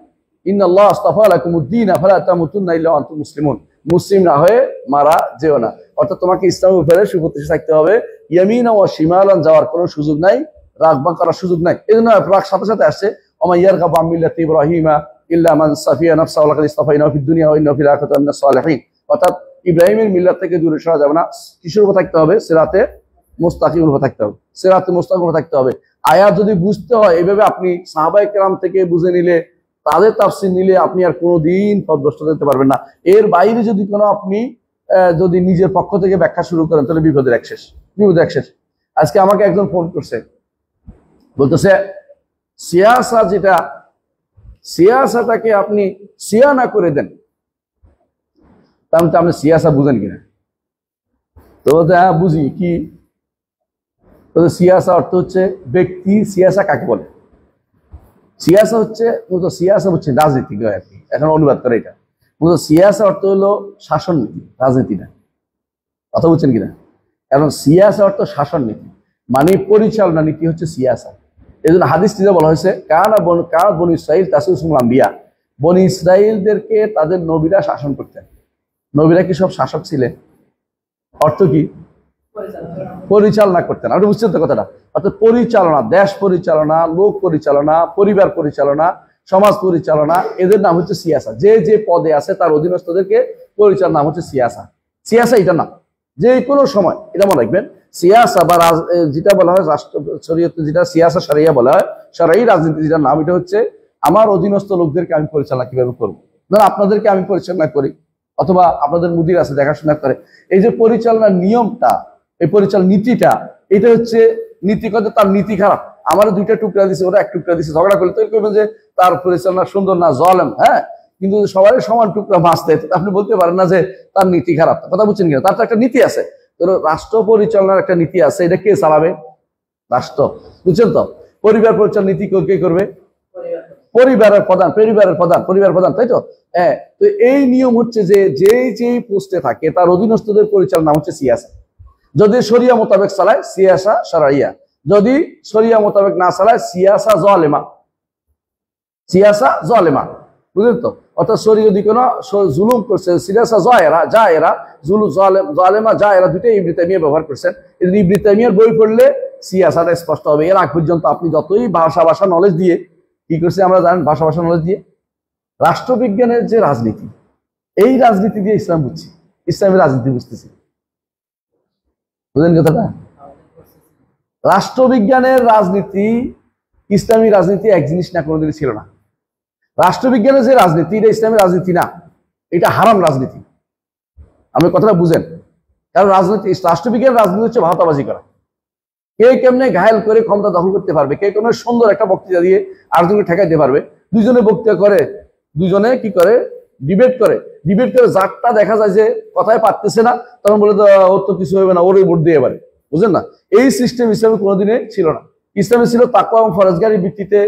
ইন্নাল্লাহ আস্তাফা লাকুমুদ্দীন ফালা তামুতুন্না ইল্লা ওয়া আনতুম মুসলিমুন, মুসলিম না হয়ে মারা যেও না। অর্থাৎ তোমাকে ইসলামের উপরে সুপ্রতিষ্ঠিত থাকতে হবে। ইয়ামিনা ওয়া শিমালান যাওয়ার কোনো সুযোগ নাই, রাগবান করার সুযোগ নাই। এই জন্য রাগ সাথে সাথে আসছে ওমা ইয়ারগাবু আন মিল্লাতি ইব্রাহিমা ইল্লা মান সাফিয়া নাফসাহু ওয়া লাকাদ ইসতাফাইনাহু ফিদ দুনিয়া ওয়া ইন্নাহু ফিল আখিরাতি মিনাস সালিহিন। অর্থাৎ ইব্রাহিমের মিল্লাত থেকে দূরে সরা যাবে না। কিসের উপর থাকতে হবে? সিরাতে মুস্তাকিমের উপর থাকতে হবে, সিরাতে মুস্তাকিমের উপর থাকতে হবে। আয়াত যদি বুঝতে হয় এইভাবে আপনি সাহাবায়ে কেরাম থেকে বুঝে নিলে, তাদের তাফসীর নিলে আপনি আর কোনোদিন পথভ্রষ্ট হতে পারবেন না। এর বাইরে যদি কোনো আপনি যদি নিজের পক্ষ থেকে ব্যাখ্যা শুরু করেন তাহলে বিপদের এক শেষ, বিপদের এক শেষ। আজকে আমাকে একজন ফোন করছে, বলতেছে সিয়াসা যেটা, সিয়াসাটাকে আপনি সিয়ানা করে দেন। তাহলে আপনি সিয়াসা বুঝেন কিনা? তো হ্যাঁ বুঝি। কি সিয়াসা অর্থ হচ্ছে ব্যক্তি, সিয়াসা কাকে বলে? সিয়াসা হচ্ছে সিয়াসা হচ্ছে রাজনীতি আর কি, এখন অনুবাদ করে এটা। সিয়াসা অর্থ হলো শাসন নীতি, রাজনীতি না। কথা বুঝছেন কিনা? এখন সিয়াসা অর্থ শাসন নীতি, মানে পরিচালনা নীতি হচ্ছে সিয়াসা। এই জন্য হাদিসটিতে বলা হয়েছে বনি ইসরাইল তাসুসুল আম্বিয়া, বনি ইসরাইলদেরকে তাদের নবীরা শাসন করতেন। নবীরা কি সব শাসক ছিলেন? অর্থ কি? পরিচালনা করতেন। আপনি বুঝছেন তো কথাটা? অর্থাৎ পরিচালনা, দেশ পরিচালনা, লোক পরিচালনা, পরিবার পরিচালনা, সমাজ পরিচালনা, এদের নাম হচ্ছে সিয়াসা। যে যে পদে আছে তার অধীনস্থদেরকে পরিচালনা নাম হচ্ছে সিয়াসা। সিয়াসা এটা না, যে কোনো সময় এটা মনে রাখবেন। সিয়াসা বা যেটা বলা হয় রাষ্ট্র শরীয়তে, যেটা সিয়াসা শরিয়া বলা হয়, শরঈ রাজনীতি যেটা নাম, এটা হচ্ছে আমার অধীনস্থ লোকদেরকে আমি পরিচালনা কিভাবে করবো। ধরুন আপনাদেরকে আমি পরিচালনা করি, অথবা আপনাদের মুদির আছে দেখাশোনা করে। এই যে পরিচালনার নিয়মটা, এই পরিচালনা নীতিটা, এটা হচ্ছে নীতি কথা। তার নীতি খারাপ, আমার দুইটা টুকরা দিছে, ওরা এক টুকরা দিছে, ঝগড়া করলে তৈরি করবেন যে তার পরিচালনা সুন্দর না, জলেম। হ্যাঁ, কিন্তু সবাই সমান টুকরা বাঁচতে, আপনি বলতে পারেন না যে তার নীতি খারাপ। কথা বুঝছেন কিনা? তার তো একটা নীতি আছে। রাষ্ট্র পরিচালনার একটা নীতি আছে, এটা কে চালাবে? রাষ্ট্র। বুঝছেন তো? পরিবার পরিচালনা নীতি কে করবে? পরিবারের প্রধান, পরিবার প্রধান, তাই তো? হ্যাঁ। তো এই নিয়ম হচ্ছে যে যে পোস্টে থাকে তার অধীনস্থদের পরিচালনা হচ্ছে সিয়াসা। যদি শরিয়া মোতাবেক চালায় সিয়াসা শরঈয়া, যদি শরিয়া মোতাবেক না চালায় সিয়াসা জালেমা, সিয়াসা জালেমা। বুঝলেন তো? অর্থাৎ শরীয় যদি কোনো জুলুম করছে, সিয়াসা জায়েরা, জালেমা জায়েরা, দুটোই ইবনে তাইমিয়া ব্যবহার করছেন। ইবনে তাইমিয়ার বই পড়লে সিয়াসাটা স্পষ্ট হবে। এর আগ পর্যন্ত আপনি যতই ভাষা নলেজ দিয়ে কি করছে আমরা জানেন, ভাষা নলেজ দিয়ে রাষ্ট্রবিজ্ঞানের যে রাজনীতি, এই রাজনীতি দিয়ে ইসলাম বুঝছি, ইসলামের রাজনীতি বুঝতেছি। বুঝলেন কথাটা? রাষ্ট্রবিজ্ঞানের রাজনীতি, ইসলামী রাজনীতি এক জিনিস না, কোনোদিনই ছিল না। রাষ্ট্রবিজ্ঞানের যে রাজনীতি, এটা ইসলামের রাজনীতি না, এটা হারাম রাজনীতি। আপনি কথাটা বুঝেন। কারণ রাষ্ট্রবিজ্ঞানের রাজনীতি হচ্ছে ভাওতাবাজি করা। কে কেমনে ঘায়েল করে ক্ষমতা দখল করতে পারবে, কে কোনো সুন্দর একটা বক্তৃতা দিয়ে আরেকজনকে ঠেকাইতে পারবে। দুজনে বক্তৃতা করে, দুজনে কি করে, ডিবেট করে। যারটা দেখা যায় যে কথায় পারতেছে না, তখন বলে ওর তো কিছু হবে না, ওরই ভোট দিয়ে পারে। বুঝলেন না? এই সিস্টেম ইসলামে কোনোদিনে ছিল না। ইসলামে ছিল তাকওয়া এবং ফরজগারির ভিত্তিতে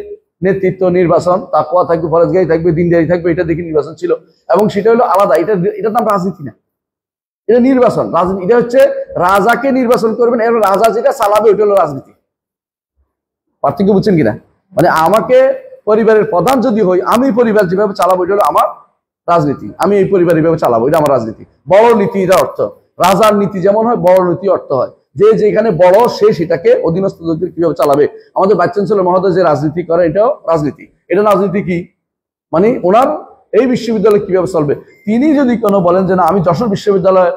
নেতৃত্ব, নির্বাচন। তাকওয়া থাকবে, ফরজগারি থাকবে, দিনদারি থাকবে, এটা দেখে নির্বাচন ছিল। এবং সেটা হলো আলাদা, এটার নাম রাজনীতি না, এটা নির্বাচন। রাজনীতি এটা হচ্ছে রাজাকে নির্বাচন করবেন, এবং রাজা যেটা চালাবে ওইটা হলো রাজনীতি। পার্থক্য বুঝছেন কিনা? মানে আমাকে পরিবারের প্রধান যদি হই, আমি পরিবার যেভাবে চালাবো এটা হলো আমার রাজনীতি। আমি এই পরিবার এইভাবে চালাবো, এটা আমার রাজনীতি। বড় নীতি এটা অর্থ। রাজার নীতি যেমন হয়, বড় নীতি অর্থ হয় যে যেখানে বড় সে সেটাকে অধীনস্থদের কিভাবে চালাবে। আমাদের ভাইস চ্যান্সেলর মহোদয় যে রাজনীতি করে, এটাও রাজনীতি। এটা রাজনীতি কি মানে ওনার এই বিশ্ববিদ্যালয় কিভাবে চলবে। তিনি যদি কোনো বলেন যে না আমি যশোর বিশ্ববিদ্যালয়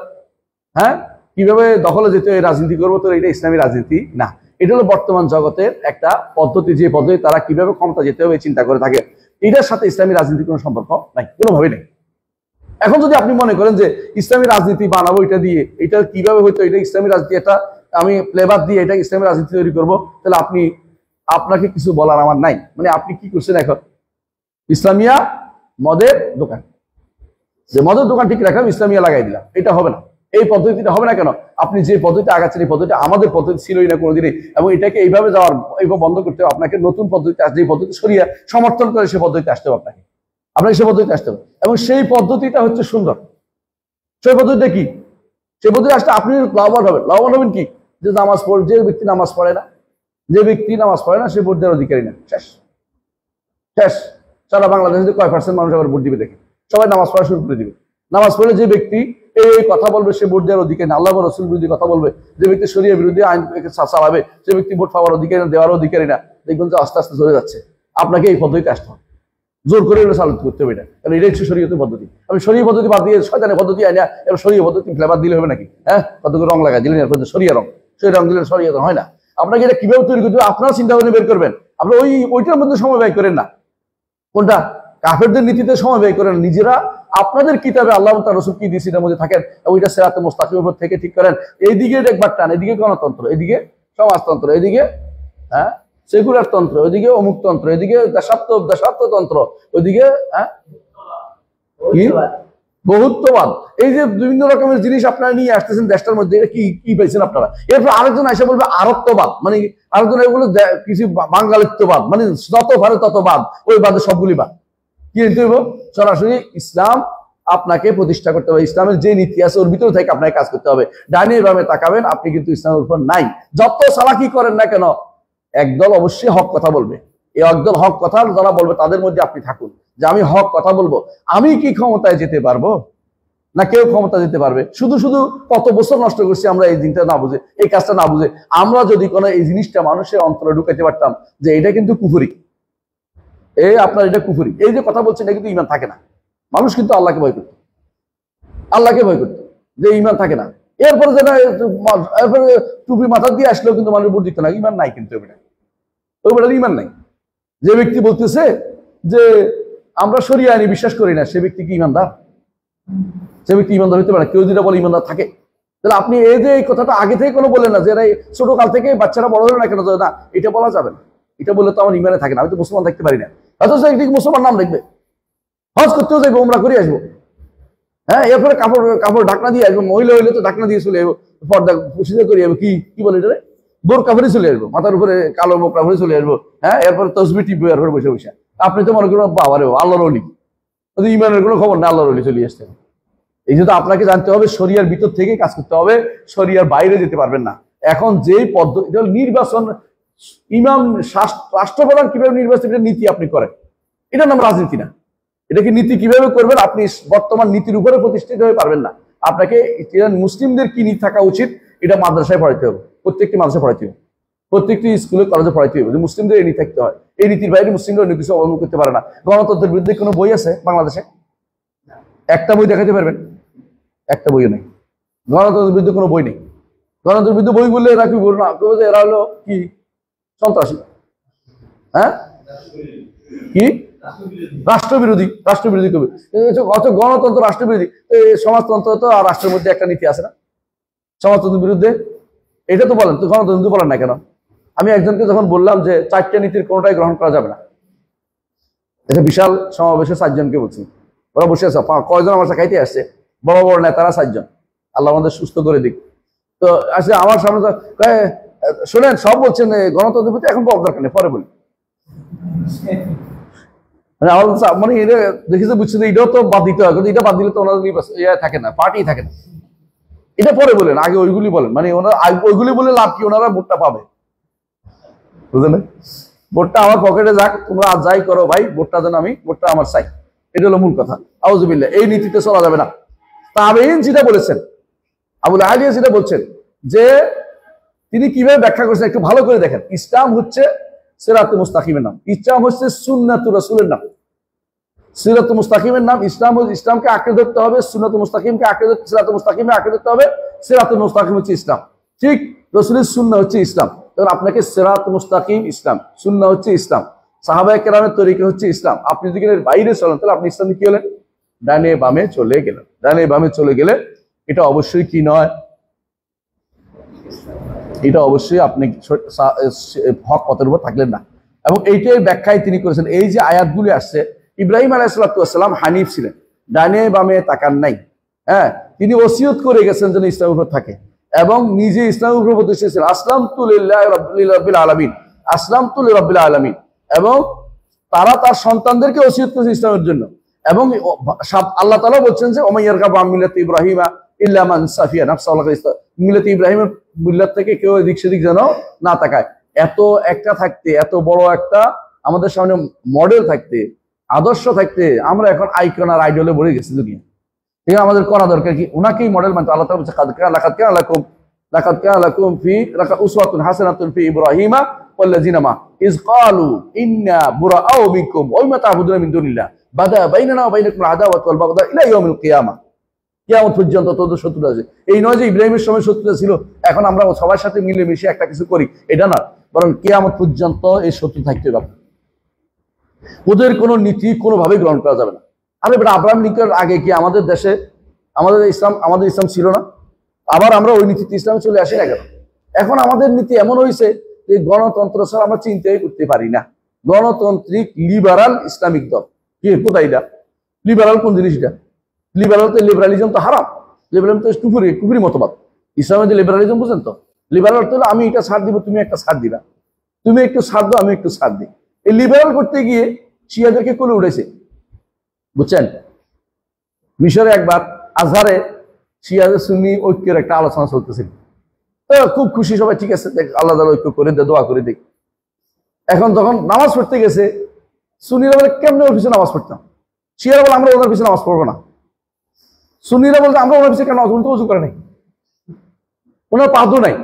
হ্যাঁ কিভাবে দখলে যেতে এই রাজনীতি করবো, তো এটা ইসলামী রাজনীতি না। এটা হলো বর্তমান জগতের একটা পদ্ধতি, যে পদ্ধতি তারা কিভাবে ক্ষমতা যেতে হবে চিন্তা করে থাকে। এটার সাথে ইসলামী রাজনীতির কোনো সম্পর্ক নাই, কোনোভাবেই নেই। এখন যদি আপনি মনে করেন যে ইসলামী রাজনীতি বানাবো এটা দিয়ে, এটা কিভাবে হইতো, এটা ইসলামী রাজনীতি, এটা আমি ফ্লেভার দিয়ে এটা ইসলামী রাজনীতি তৈরি করবো, তাহলে আপনাকে কিছু বলার আমার নাই। মানে আপনি কি করছেন, এখন ইসলামিয়া মদের দোকান, যে মদের দোকান ঠিক রাখলাম, ইসলামিয়া লাগাই দিলাম, এটা হবে না। এই পদ্ধতিটা হবে না কেন? আপনি যে পদ্ধতি আগাচ্ছেন এই পদ্ধতি আমাদের পদ্ধতি ছিলই না কোনোদিনই, এবং এটাকে এইভাবে যাওয়ার এইভাবে বন্ধ করতে হবে। আপনাকে নতুন পদ্ধতি আসবে, যে পদ্ধতি সরিয়ে সমর্থন করে সে পদ্ধতি আসতে হবে আপনাকে। আপনাকে সেই পদ্ধতিতে আসতে হবে, এবং সেই পদ্ধতিটা হচ্ছে সুন্দর। সেই পদ্ধতিটা কি? সেই পদ্ধতি আসলে আপনি লাভবান হবেন। লাভবান হবেন কি? যে নামাজ পড়ে, যে ব্যক্তি নামাজ পড়ে না, যে ব্যক্তি নামাজ পড়ে না সে ভোট দেওয়ার অধিকারী না। শেষ শেষ। সারা বাংলাদেশে কয় পার্সেন্ট মানুষ আবার ভোট দিবে দেখে? সবাই নামাজ পড়া শুরু করে দিবে। নামাজ পড়লে যে ব্যক্তি এই কথা বলবে সে ভোট দেওয়ার অধিকারী না। আল্লাহ রসুল বিরোধী কথা বলবে, যে ব্যক্তি শরিয়া বিরোধী আইন চালাবে, সে ব্যক্তি ভোট পাওয়ার অধিকারী না, দেওয়ার অধিকারী না। দেখবেন যে আস্তে আস্তে চলে যাচ্ছে। আপনাকে এই পদ্ধতিতে আসতে হবে, জোর করে এগুলো চালু করতে হবে এটা, কারণ এটাই হচ্ছে শরীয়তের পদ্ধতি। আমি শরীয় পদ্ধতি বাদ দিয়ে শয়তানের পদ্ধতি আইনা এবার শরীয় পদ্ধতি ফ্লেভার দিলে হবে নাকি? হ্যাঁ, কত করে রং লাগাই দিলেন, এরপর শরিয়া রং, সেই রং দিলে শরিয়া রং হয় না। আপনাকে এটা কিভাবে তৈরি করতে হবে আপনারা চিন্তা করে বের করবেন। আপনি ওইটার মধ্যে সময় ব্যয় করেন না। কোনটা? কাফেরদের নীতিতে সময় ব্যয় করেন। নিজেরা আপনাদের কিতাবে আল্লাহ তার রসুল কি দিয়েছে এটার মধ্যে থাকেন, ওইটা সিরাতে মুস্তাকিমের উপর থেকে ঠিক করেন। এইদিকে একবার টান, এদিকে গণতন্ত্র, এদিকে সমাজতন্ত্র, এদিকে হ্যাঁ সেকুলার তন্ত্র, ওইদিকে অমুক তন্ত্র, এদিকে দেশাত্মতন্ত্র, ওইদিকে কি বহুত্ববাদ। এই যে বিভিন্ন রকমের জিনিস আপনারা নিয়ে আসতেছেন দেশটার মধ্যে, এটা কি কি পাইছেন আপনারা? এরপর আরেকজন এসে বলবে আরত্ববাদ, মানে আরেকজন এগুলো কিছু বাঙালিত্ববাদ, মানে যত পারে তত বাদ, ওই বাদে সবগুলি বাদ। কি নিতে হইব? সরাসরি ইসলাম আপনাকে প্রতিষ্ঠা করতে হবে। ইসলামের যে নীতি আছে ওর ভিতরে থেকে আপনাকে কাজ করতে হবে। ডানে বামে তাকাবেন, আপনি কিন্তু ইসলামের উপর নাই। যত চালাকি করেন না কেন, একদল অবশ্যই হক কথা বলবে। এই একদল হক কথা যারা বলবে তাদের মধ্যে আপনি থাকুন, যে আমি হক কথা বলবো। আমি কি ক্ষমতায় যেতে পারবো? না কেউ ক্ষমতা যেতে পারবে? শুধু শুধু কত বছর নষ্ট করছি আমরা এই জিনিসটা না বুঝে, এই কাজটা না বুঝে। আমরা যদি কোনো এই জিনিসটা মানুষের অন্তরে ঢুকাইতে পারতাম যে এটা কিন্তু কুফরি, এই আপনার এটা কুফরি, এই যে কথা বলছেন এটা কিন্তু ইমান থাকে না। মানুষ কিন্তু আল্লাহকে ভয় করত, আল্লাহকে ভয় করত, যে ইমান থাকে না। এরপরে যেটা এরপরে টুপি মাথা দিয়ে আসলেও কিন্তু মানুষ ভোট দিত না। ইমান নাই কিন্তু ওই বেটার ইমান নাই। যে ব্যক্তি বলতেছে যে আমরা শরিয়া আইনে বিশ্বাস করি না, সে ব্যক্তি কি ইমানদার? সে ব্যক্তি ইমানদার হইতে পারে? কেউ যেটা বলে ইমানদার থাকে, তাহলে আপনি এই যে এই কথাটা আগে থেকে কোনো বলেন না, যে এরা ছোট কাল থেকে বাচ্চারা বড় হলো না কেন, না এটা বলা যাবে না। এটা বললে তো আমার ইমানে থাকে না, আমি তো মুসলমান থাকতে পারি না। অথচ একদিকে মুসলমান নাম দেখবে, হজ করতেও যাইবো, ওমরা করে আসবো, হ্যাঁ, এরপরে কাপড় ঢাকনা দিয়ে আসবো। মহিলা হইলে তো ঢাকনা দিয়ে চলে যাবো, পর্দা পুষিতে করে যাবো, কি বলে এটা, বোরকা ভরে চলে আসবো, মাথার উপরে কালো বোকরা ভরে চলে আসবো, হ্যাঁ, এরপরে তসবি টিপে এরপরে বসে বসে। আপনি তো মনে করেন বাবা রে আল্লাহর ওলি, ইমানের কোনো খবর না, আল্লাহর ওলি চলে আসতেন। এই জন্য আপনাকে জানতে হবে শরিয়ার ভিতর থেকে কাজ করতে হবে, শরিয়ার বাইরে যেতে পারবেন না। এখন যেই পদ্ধতি নির্বাচন, ইমাম রাষ্ট্রপ্রধান কিভাবে নির্বাচন নীতি আপনি করেন, এটার নাম রাজনীতি না। এটাকে নীতি কিভাবে করবেন, আপনি বর্তমান নীতির উপরে প্রতিষ্ঠিত হয়ে পারবেন না। আপনাকে মুসলিমদের কি নীতি থাকা উচিত এটা মাদ্রাসায় পড়াইতে হবে, প্রত্যেকটি মাদ্রাসায় পড়াইতে হবে, প্রত্যেকটি স্কুলে কলেজে পড়াইতে হবে যে মুসলিমদের এই নীতি থাকতে হয়। এই নীতির বাইরে মুসলিমরা অন্য কিছু অবলম্বন করতে পারে না। গণতন্ত্রের বিরুদ্ধে কোনো বই আছে বাংলাদেশে? একটা বই দেখাতে পারবেন? একটা বইও নেই। গণতন্ত্রের বিরুদ্ধে কোনো বই নেই। গণতন্ত্রের বিরুদ্ধে বই বললে এরা কি বলবো না, এরা হলো কি সন্ত্রাসী, হ্যাঁ, কি রাষ্ট্রবিরোধী, রাষ্ট্রবিরোধী কবি। অত গণতন্ত্র রাষ্ট্রবিরোধী, সমাজতন্ত্র তো আর রাষ্ট্রের মধ্যে একটা নীতি আছে না, সমাজতন্ত্রের বিরুদ্ধে। এটা তো বলেন, তো গণতন্ত্র বলেন না কেন? আমি একজনকে যখন বললাম যে 4টা নীতির কোনোটাই গ্রহণ করা যাবে না, এটা বিশাল সমাবেশে 4 জনকে বলছি, ওরা বসে আছে, কয়জন আমার সাথে খাইতে আসছে, বড় বড় নেতারা 4 জন, আল্লাহ আমাদের সুস্থ করে দিক। তো আসলে আমার সামনে তো শোনেন, সব বলছেন গণতন্ত্রের প্রতি এখন বলার দরকার নেই, পরে বলি। মানে এটা দেখেছে, বুঝছে যে এটাও তো বাদ দিতে হয়, কিন্তু এটা বাদ দিলে তো ওনাদের থাকে না, পার্টি থাকে না। এটা পরে বলেন, আগে ওইগুলি বলেন, মানে ওনারা ওইগুলি বলে লাভ কি, ওনারা ভোটটা পাবে, বুঝলেন? ভোটটা আমার পকেটে যাক, তোমরা আজ যাই করো ভাই, ভোটটা যেন ভোটটা আমার চাই, এটা হলো মূল কথা। আউযুবিল্লাহ, এই নীতিতে চলা যাবে না। তাবেঈন যেটা বলেছেন, আবুল আলিয়া যেটা বলছেন, যে তিনি কিভাবে ব্যাখ্যা করছেন একটু ভালো করে দেখেন। ইসলাম হচ্ছে সিরাতুল মুস্তাকিমের নাম, ইসলাম হচ্ছে সুন্নাতুর রাসূলের নাম। সিরাতুল মুস্তাকিমের নাম ইসলাম, ইসলামকে আঁকড়ে ধরতে হবে, সুন্নাতুল মুস্তাকিমকে আঁকড়ে ধরতে, সিরাতুল মুস্তাকিমে আঁকড়ে ধরতে হবে। সিরাতুল মুস্তাকিম হচ্ছে ইসলাম, ঠিক রাসূলের সুন্নাহ হচ্ছে ইসলাম। তখন আপনাকে সিরাতুল মুস্তাকিম ইসলাম, সুন্নাহ হচ্ছে ইসলাম, সাহাবায়ে কেরামের তরিকা হচ্ছে ইসলাম। আপনি যদি এর বাইরে চলেন তাহলে আপনি ইসলামে কি হলেন? ডানে বামে চলে গেলেন। ডানে বামে চলে গেলে এটা অবশ্যই কি নয়, এটা অবশ্যই আপনি হক পথের উপর থাকলেন না। এবং এইটাই ব্যাখ্যায় তিনি করেছেন। এই যে আয়াতগুলি আসছে, ইব্রাহিম আলাইহিস সালাম হানিফ ছিলেন, ডানে বামে তাকান নাই, হ্যাঁ, তিনি ওসিয়ত করে গেছেন যেন ইসলামের উপর থাকে, এবং নিজে ইসলামের উপর প্রতিষ্ঠিত ছিলেন। আসলামতু লিল্লাহি রাব্বিল আলামিন, আসলামতু লিরাব্বিল আলামিন। এবং তারা তার সন্তানদেরকে ওসিয়ত করেছে ইসলামের জন্য। এবং আল্লাহ তাআলা বলছেন যে ওমাইয়ার গাবু আন মিল্লাতি ইব্রাহিমা ইল্লা মান সাফিয়া নাফসাহু মিল্লাতি ইব্রাহিমের মিল্লাত থেকে কেউ এদিক সেদিক যেন না তাকায়। এত একটা থাকতে, এত বড় একটা আমাদের সামনে মডেল থাকতে, আদর্শ থাকতে, আমরা এখন আইকন আর আইডলে ভরে গেছি দুনিয়া। ঠিক আমাদের করা দরকার কি ওনাকেই মডেল মানতে। আল্লাহ তাআলা বলছে লাকাদ কানা লাকুম ফি উসওয়াতুন হাসানাতুন ফি ইব্রাহিমা ওয়াল্লাযিনা মা ইয ক্বালু ইন্না বুরাআউ মিনকুম ওয়া মা তা'বুদুনা মিন দুনিল্লাহ বাদা বাইনানা ওয়া বাইনাকুম আদাওয়াতু ওয়াল বাগদা ইলা ইয়াউমিল কিয়ামা। কিয়ামত পর্যন্ত তোদের শত্রুতা আছে। এই নয় যে ইব্রাহিমের সময় শত্রুতা ছিল এখন আমরা সবার সাথে মিলেমিশে একটা কিছু করি, এটা না, বরং কিয়ামত পর্যন্ত এই শত্রু থাকতে হবে। ওদের কোনো নীতি কোনোভাবেই গ্রহণ করা যাবে না। আরে বেটা, আব্রাহাম লিঙ্কনের আগে কি আমাদের দেশে আমাদের ইসলাম ছিল না? আবার আমরা ওই নীতিতে ইসলামে চলে আসি না কেন? এখন আমাদের নীতি এমন হয়েছে যে গণতন্ত্র ছাড়া আমরা চিন্তাই করতে পারি না। গণতান্ত্রিক লিবারাল ইসলামিক দল কি কোথায় এটা? লিবারাল কোন জিনিস এটা? লিবারালিজম তো হারাম। লিবারালিজম তো কুফরি মতবাদ। ইসলামের যে লিবারালিজম বুঝেন তো, লিবারাল তো হলো আমি এটা ছাড় দিব, তুমি একটা ছাড় দিবা, তুমি একটু ছাড় দাও, আমি একটু ছাড় দিই। এই লিবারাল করতে গিয়ে শিয়াদেরকে কোলে উঠেছে, বুঝছেন? মিশরে একবার আজহারে শিয়াদের সুন্নি ঐক্যের একটা আলোচনা চলতেছিল, তো খুব খুশি সবাই, ঠিক আছে আল্লাহ তাআলা ঐক্য করে দে, দোয়া করে দিই। এখন তখন নামাজ পড়তে গেছে, সুন্নিরা বলে কেমনে ওর পিছনে নামাজ পড়তাম, শিয়ারা বলে আমরা ওনার পিছনে নামাজ পড়বো না। সুন্নিরা বলতে আমরা ওনার পিছনে কেন নামাজ পড়বো, উজু করে নাই, ওনার পাদও নাই,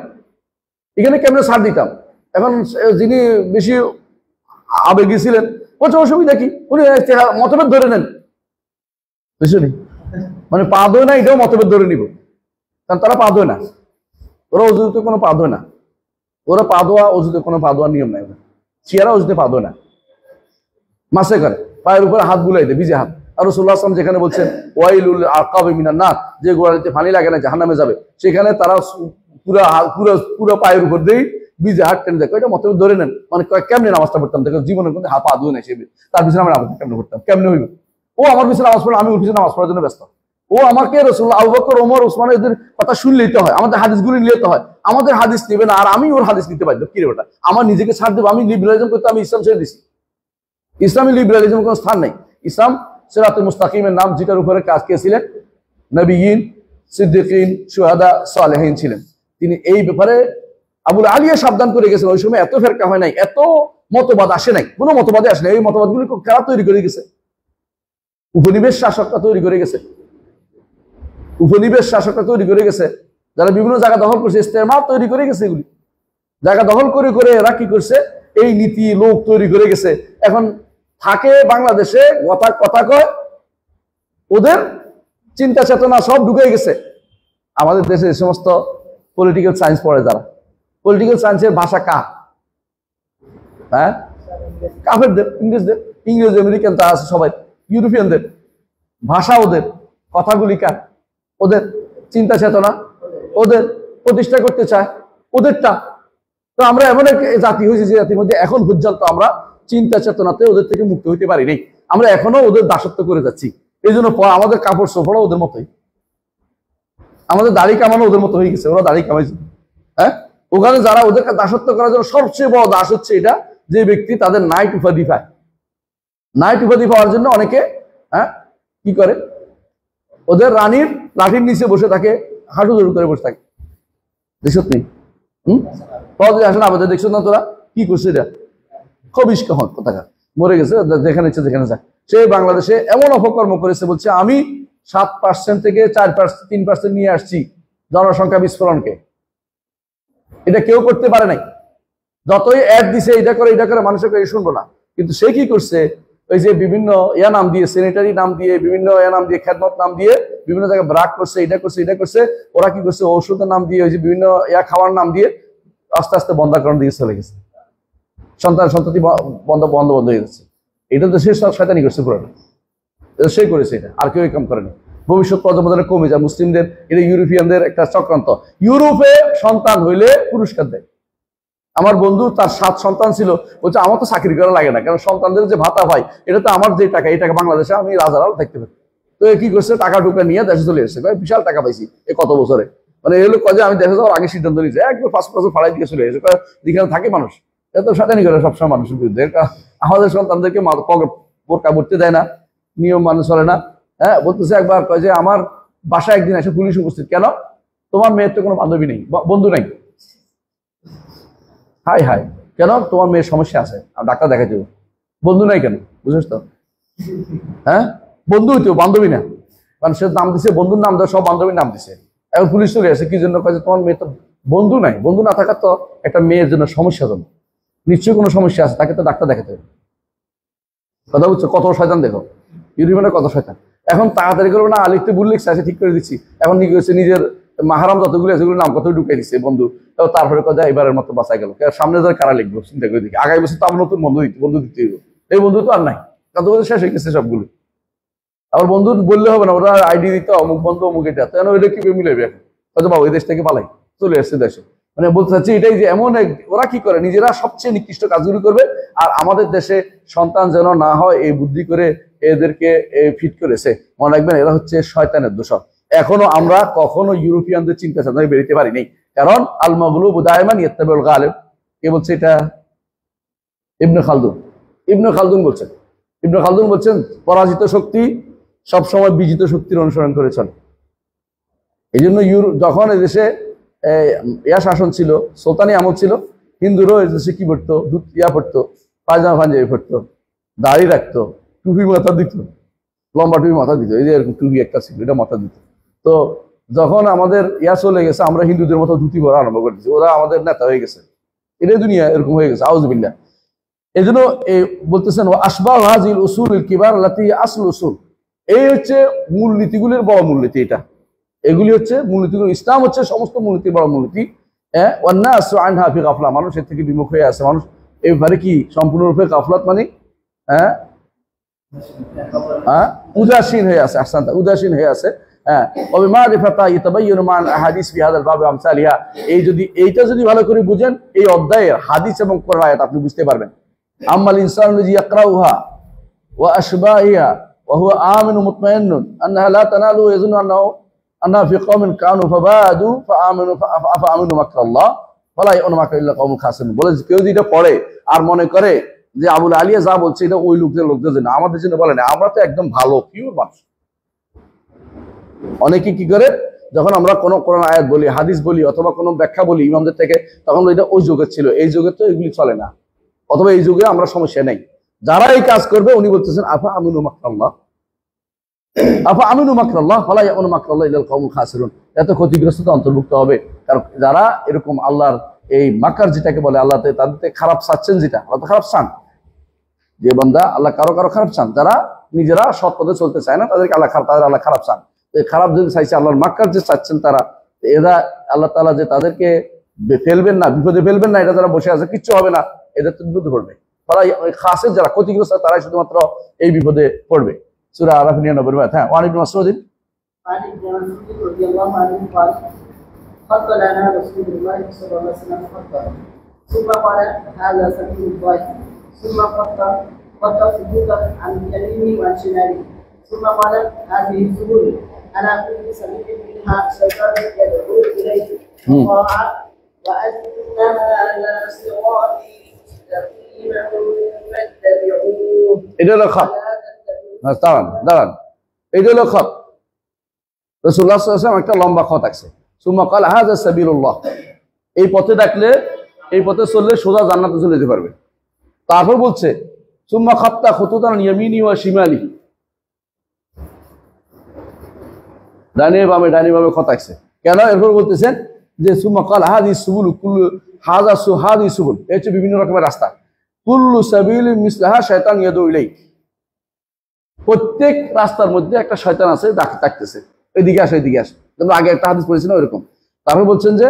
এখানে কেমনে ছাড় দিতাম। এখন যিনি বেশি আবেগী ছিলেন বলছে অসুবিধা কি, উনি মতভেদ ধরে নেন, বুঝলি? মানে পা ধোয় না, এটাও মতভেদ ধরে নিব, কারণ তারা পা ধোয় না, ওরা অজুতে কোনো পা ধোয় না, ওরা পা ধোয়া অজুতে কোনো পা ধোয়ার নিয়ম নাই। শিয়ারা অজুতে পা ধোয় না, মাসে করে পায়ের উপরে হাত বুলাই দেয়, ভিজে হাত। আর রাসূলুল্লাহ সাল্লাল্লাহু আলাইহি ওয়াসাল্লাম যেখানে বলছেন ওয়াইলুল আকাবি মিনান নার, যে গোড়ালিতে পানি লাগে না জাহান্নামে যাবে, সেখানে তারা পুরো পায়ের উপর দিয়ে ভিজে হাত টেনে দেখো, এটা মতভেদ ধরে নেন। মানে কেমনে নামাজটা পড়তাম, দেখো জীবনের মধ্যে হাত পা ধুয়ে নাই, সে তার পিছনে আমরা নামাজ কেমনে পড়তাম, কেমনে হইব? ও আমার পিছনে নামাজ পড়ে, আমি ওর পিছনে নামাজ পড়ার জন্য ব্যস্ত। ও আমাকে রাসূলুল্লাহ, আবু বকর, ওমর, ওসমান এদের কথা শুনলেই তো হয়, আমাদের হাদিসগুলি নিতে হয়, আমাদের হাদিস নেবে না আর আমি ওর হাদিস নিতে পারি, কি রে বেটা? আমার নিজেকে ছাড় দেবো, আমি লিবারালিজম করতে, আমি ইসলাম ছেড়ে দিছি। ইসলামী লিবারালিজম কোনো স্থান নেই। ইসলাম সিরাতুল মুস্তাকিমের নাম, যেটার উপরে কাজ করেছিলেন নবিয়্যিন, সিদ্দিকিন, শুহাদা, সালেহিন ছিলেন। তিনি এই ব্যাপারে আবুল আলিয়া সাবধান করে গেছেন। ওই সময় এত ফেরকা হয় নাই, এত মতবাদ আসে নাই, কোনো মতবাদে আসে নাই। এই মতবাদগুলি কারা তৈরি করে গেছে? উপনিবেশ শাসকরা তৈরি করে গেছে, উপনিবেশ শাসকরা তৈরি করে গেছে, যারা বিভিন্ন জায়গা দখল করছে, ইস্তেমার তৈরি করে গেছে। এগুলি জায়গা দখল করে করে এরা কি করছে, এই নীতি লোক তৈরি করে গেছে। এখন থাকে বাংলাদেশে, কথা কয়, ওদের চিন্তা চেতনা সব ঢুকে গেছে। আমাদের দেশে এই সমস্ত পলিটিক্যাল সায়েন্স পড়ে যারা, পলিটিক্যাল সায়েন্সের ভাষা কার? হ্যাঁ, কাফেরদের, ইংরেজ আমেরিকান তা আছে, সবাই ইউরোপিয়ানদের ভাষা, ওদের কথাগুলি কার? ওদের চিন্তা চেতনা ওদের প্রতিষ্ঠা করতে চায় ওদেরটা। তো আমরা এমন এক জাতি হয়েছি যে জাতির মধ্যে এখন পর্যন্ত আমরা চিন্তা চেতনাতে ওদের থেকে মুক্ত হইতে পারি নাই। আমরা এখনো ওদের দাসত্ব করে যাচ্ছি। এই জন্য আমাদের কাপড় সোফাও ওদের মতোই, আমাদের দাড়ি কামানো ওদের মতো হয়ে গেছে, ওরা দাড়ি কামাইছে। হ্যাঁ, ওখানে যারা ওদের দাসত্ব করার জন্য সবচেয়ে বড় দাস হচ্ছে এটা, যে ব্যক্তি তাদের নাইট উপাধি পায়। নাইট উপাধি পাওয়ার জন্য অনেকে কি করে, ওদের রানীর লাঠির নিচে বসে থাকে, হাঁটু জড়ু করে বসে থাকে। দেখছো তুমি? আসলে আমাদের দেখছো না তোরা কি করছে? এটা খবিস কখন কোথাকার মরে গেছে, যেখানে ইচ্ছে যেখানে যায়। সে বাংলাদেশে এমন অপকর্ম করেছে, বলছে আমি 7% থেকে 3% নিয়ে আসছি জনসংখ্যা বিস্ফোরণকে। এটা কেউ করতে পারে নাই। যতই অ্যাড দিছে, এটা করে মানুষকে শুনবো না। কিন্তু সে কি করছে, ওই যে বিভিন্ন নাম দিয়ে, স্যানিটারি নাম দিয়ে, বিভিন্ন নাম দিয়ে, খেদমত নাম দিয়ে বিভিন্ন জায়গায় ব্রাক করছে, এটা করছে। ওরা কি করছে, ঔষধের নাম দিয়ে, ওই যে বিভিন্ন খাওয়ার নাম দিয়ে আস্তে আস্তে বন্ধাকরণ দিয়ে চলে গেছে। সন্ততি বন্ধ হয়ে গেছে। এটা তো সে সব শয়তানি করছে, পুরোটা সে করেছে। এটা আর কেউ কাম করেনি। ভবিষ্যৎ প্রজন্ম কমে যায় মুসলিমদের, এটা ইউরোপিয়ানদের একটা চক্রান্ত। ইউরোপে সন্তান হইলে পুরস্কার দেয়। আমার বন্ধু, তার 7 সন্তান ছিল, বলছে আমার তো চাকরি করা লাগে না, কারণ সন্তানদের যে ভাতা পাই, এটা তো আমার যে টাকা, এই টাকা বাংলাদেশে আমি রাজারাল থাকতে পারি। তো কি করছে, টাকা টুকা নিয়ে দেশে চলে এসেছে। বিশাল টাকা পাইছি এ কত বছরে। মানে এই লোক যে আমি দেশে যাওয়ার আগে সিদ্ধান্ত নিয়েছে, একবার 5 বছর ফাড়াই দিয়ে চলে এসেছে। যেখানে থাকে মানুষ, এত শয়তানি করে সবসময় মানুষের বিরুদ্ধে। আমাদের সন্তানদেরকে বোরকা পড়তে দেয় না, নিয়ম মানুষ চলে না। হ্যাঁ, বলতেছে একবার কয় যে আমার বাসায় একদিন এসে পুলিশ উপস্থিত, কেন তোমার মেয়ের তো কোনো বান্ধবী নেই, বন্ধু নাই। হাই হাই, কেন তোমার মেয়ের সমস্যা আছে, ডাক্তার দেখাই দেবো, বন্ধু নাই কেন, বুঝেছ তো? হ্যাঁ, বন্ধু হইতো, বান্ধবী না। কারণ সে নাম দিছে, বন্ধুর নাম দেয়, সব বান্ধবীর নাম দিছে। এখন পুলিশ চলে আসে কি জন্য, কাজে তোমার মেয়ে তো বন্ধু নাই। বন্ধু না থাকার তো একটা মেয়ের জন্য সমস্যা জন্য, নিশ্চয়ই কোনো সমস্যা আছে, তাকে তো ডাক্তার দেখাতে হবে। কথা বুঝছো? কত শয়তান দেখো, ইউরিমানের কত শয়তান। এখন তাড়াতাড়ি করবো না, লিখতে ভুল লিখছে, আছে ঠিক করে দিচ্ছি। এখন কি করেছে, নিজের মাহারাম যতগুলো আছে নাম কত ঢুকাই দিচ্ছে বন্ধু। তারপরে কথা এবারের মতো বাঁচা গেল, সামনে যার কারা লিখবো চিন্তা করে দেখি, আগামী বছর তো আবার নতুন বন্ধু দিতে হইব। এই বন্ধু তো আর নাই, কত বছর শেষ হয়ে গেছে সবগুলো। আবার বন্ধু বললে হবে না, ওরা আইডি দিতে অমুক বন্ধু অমুক এটা, কেন ওইটা কি মিলাইবে? এখন হয়তো বাবু এই দেশ থেকে পালাই চলে আসছে দেশে। মানে বলতে চাচ্ছি এটাই যে এমন এক, ওরা কি করে নিজেরা সবচেয়ে নিকৃষ্ট কাজগুলো করবে, আর আমাদের দেশে সন্তান যেন না হয় এই বুদ্ধি করে এদেরকে ফিট করেছে। মনে রাখবেন, এরা হচ্ছে শয়তানের দোষর। এখনো আমরা কখনো ইউরোপিয়ানদের চিন্তা চেতনায় বেরোতে পারিনি, কারণ আল মাগলুব দায়মান ইয়াত্তাবিউল গালিব। কে বলছে এটা? ইবনে খালদুন। ইবনে খালদুন বলছেন পরাজিত শক্তি সবসময় বিজিত শক্তির অনুসরণ করে চলে। এই জন্য যখন এদেশে শাসন ছিল, সুলতানি আমল ছিল, হিন্দুরাও এদেশে কি পড়তো, পড়তো, পায়জামা পাঞ্জাবি পড়তো, দাড়ি রাখতো, টুপি মাথা দিত, লম্বা টুপি মাথা দিত, এই যে এরকম টুপি একটা ছিল, এটা মাথা দিত। তো যখন আমাদের চলে গেছে, আমরা হিন্দুদের মতো ধুতি পরা আরম্ভ করে দিচ্ছি, ওরা আমাদের নেতা হয়ে গেছে, এটাই দুনিয়া এরকম হয়ে গেছে, আউযুবিল্লাহ। এই জন্য বলতেছেন আসবাহ হাজিল উসুল কিবার লাতি আসল উসুল, এই হচ্ছে মূলনীতিগুলির বড় মূলনীতি। এটা এগুলি হচ্ছে মূলনীতিগুলো, ইসলাম হচ্ছে সমস্ত মূলনীতির বড় মূলনীতি। মানুষ এর থেকে বিমুখ হয়ে আছে, মানুষ এবারে কি সম্পূর্ণরূপে গাফলাত, মানে উদাসীন হয়ে আছে, উদাসীন হয়ে আছে। এইটা যদি ভালো করে বুঝেন, এই অধ্যায়ের হাদিস এবং কোরআন আয়াত আপনি বুঝতে পারবেন। আম্মাল ইনসানু লাযী ইয়াকরাউহা ওয়া আশবাহিহা ওয়া হুয়া আমিনুন মুতমাইন্নুন আন্নাহা লা তানালু ইয়াযুন্নু আন্নাহা ফি কওমিন কানু ফাবাদু ফাআমিনু মাকরাল্লাহ ফালা ইয়া'মুনু মাকরা ইল্লা কওমুল খাসিরুন। বলে কেউ যদি এটা পড়ে আর মনে করে যে আবুল আলিয়া যা বলছে এটা ওই লোকদের জন্য, আমাদের জন্য বলে না, আমরা তো একদম ভালো পিওর মানুষ। অনেকে কি করে, যখন আমরা কোনো কোরআন আয়াত বলি, হাদিস বলি, অথবা কোনো ব্যাখ্যা বলি ইমামদের থেকে, তখন এটা ওই যুগের ছিল, এই যুগে তো এগুলি চলে না, অথবা এই যুগে আমরা সমস্যা নেই। যারা এই কাজ করবে উনি বলতেছেন আফা আমিনু মাকরাল্লাহ ফালা ইয়া'মুনু মাকরাল্লাহ ইল্লাল কওমুল খাসিরুন। এত ক্ষতিগ্রস্ততা অন্তর্ভুক্ত হবে, কারণ যারা এরকম আল্লাহর এই মাকার যেটাকে বলে, আল্লাহ তাদের খারাপ চাচ্ছেন, যেটা আল্লাহ খারাপ চান, যে বান্দা আল্লাহ কারো খারাপ চান, যারা নিজেরা সৎ পথে চলতে চায় না, তাদেরকে আল্লাহ খারাপ চান। খারাপ যদি চাইছে, আল্লাহর মাক্কার যে চাচ্ছেন তারা, এরা আল্লাহ তাআলা যে তাদেরকে ফেলবেন না, বিপদে ফেলবেন না, এটা যারা বসে আছে কিচ্ছু হবে না, এদের তো বিপদে পড়বে। তারা খাসের যারা ক্ষতিগ্রস্ত, তারাই শুধুমাত্র এই বিপদে পড়বে। সূরা আরাফ 99। হ্যাঁ, ওয়ান ইবনে মাসউদ রাদিয়াল্লাহু আনহু قال خط لنا رسول الله صلى الله عليه وسلم خطا ثم قال هذا سبيل الله ثم خط خطوطا عن يمينه وعن شماله ثم قال هذه السبل على كل سبيل منها شيطان يدعو اليه طاعه وانها لا صراطي مستقيما فاتبعوه. এটা হলো খত। দাঁড়ান, এটা হলো খত। রাসূলুল্লাহ সাল্লাল্লাহু আলাইহি ওয়াসাল্লাম একটা লম্বা খত আছে, সুম্মা ক্বালা হাযা সাবিলুল্লাহ, এই পথে ডাকলে, এই পথে চললে সোজা জান্নাতে চলে যেতে পারবে। তারপর বলছে সুম্মা খাত্তা খুতুতান ইয়ামিনি ওয়া শিমালি, ডানে বামে খত আছে কেন? এরপর বলতেছেন যে সুম্মা ক্বালা হাযিহি সুবুল কুল্লু হাযিহি সুবুল, এই হচ্ছে বিভিন্ন রকমের রাস্তা, কুল্লু সাবিলিন মিসলাহা শায়তান ইয়াদউ ইলাই, প্রত্যেক রাস্তার মধ্যে একটা শয়তান আছে ডাকতেছে, এদিকে আসো এদিকে আসো। কিন্তু আগে একটা হাদিস পড়েছিলাম এরকম। তারপর বলছেন যে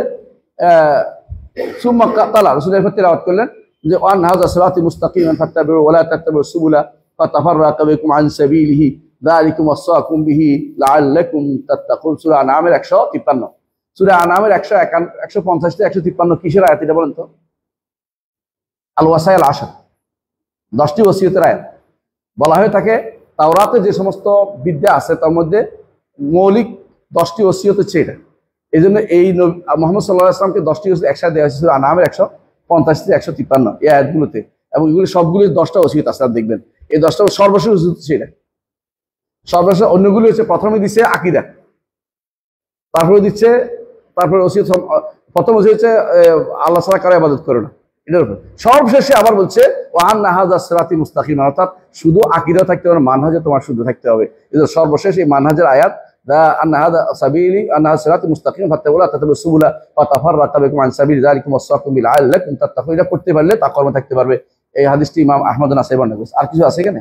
সুম্মা কাতালা, রাসূল এরপর তেলাওয়াত করলেন যে ওয়ান হাযা সিরাতি মুস্তাকিমান ফাত্তাবিউ ওয়া লা তাত্তাবিউ সুবুলা ফাতাফাররাকা বিকুম আন সাবিলিহি যালিকুম ওয়াসাকুম বিহি লাআল্লাকুম তাত্তাকুন। সূরা আনামের 153। সূরা আনামের 150 থেকে 153 কিসের আয়াত এটা বলেন তো? আল ওয়াসাইল 10, 10টি ওসিয়তের আয়াত। বলা হয়ে থাকে তাওরাতে যে সমস্ত বিদ্যা আছে তার মধ্যে মৌলিক 10টি ওসিয়ত হচ্ছে এটা। এই জন্য এই মুহাম্মদ সাল্লাল্লাহু আলাইহি ওয়াসাল্লামকে 10টি ওসিয়ত একসাথে দেওয়া হয়েছিল আনামের 150 থেকে 153 এই আয়াতগুলোতে, এবং এগুলি সবগুলি 10টা ওসিয়ত আছে। দেখবেন এই 10টা সর্বশেষ ওসিয়ত ছিল। সর্বশেষ অন্যগুলি হচ্ছে প্রথমে দিচ্ছে আকীদা, তারপরে দিচ্ছে, তারপরে ওসিয়ত, প্রথম ওসিয়ত হচ্ছে আল্লাহ ছাড়া কারো ইবাদত করো না, এটার উপর। সবশেষে আবার বলছে ওয়া আন্না হাযা সিরাতি মুস্তাকিম, অর্থাৎ শুধু আকীদা থাকতে হবে না, মানহাজে তোমার শুদ্ধ থাকতে হবে। এটা সর্বশেষ এই মানহাজের আয়াত, দা আন্না হাযা সাবিলি আন্না হাযা সিরাতি মুস্তাকিম ফাত্তাকুল্লাহ তাতাবিউ সুবুলা ওয়া তাফাররাকা বিকুম আন সাবিলি যালিকুম ওয়াসাকুম বিলাআল্লাকুম তাত্তাকুন। এটা করতে পারলে তাকওয়া থাকতে পারবে। এই হাদিসটি ইমাম আহমদ নাসাই বর্ণনা করেছে। আর কিছু আছে এখানে?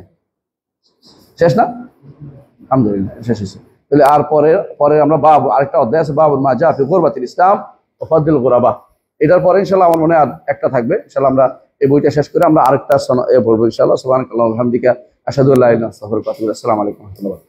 শেষ না? আলহামদুলিল্লাহ শেষ হয়েছে। তাহলে আর পরে আমরা বাব, আরেকটা অধ্যায় আছে, বাবুল মা জা ফি গুরবাতিল ইসলাম ওয়া ফাদলিল গুরাবা। এটার পরে ইনশাআল্লাহ আমার মনে হয় আর একটা থাকবে। ইনশাআল্লাহ আমরা এই বইটা শেষ করে আমরা আরেকটা পড়বো ইনশাআল্লাহ। সুবহানাকাল্লাহু ওয়া বিহামদিকা আশহাদু আল্লা ইলাহা ইল্লা আনতা আস্তাগফিরুকা ওয়া আতুবু ইলাইক। আসসালামু আলাইকুম ওয়া রাহমাতুল্লাহ।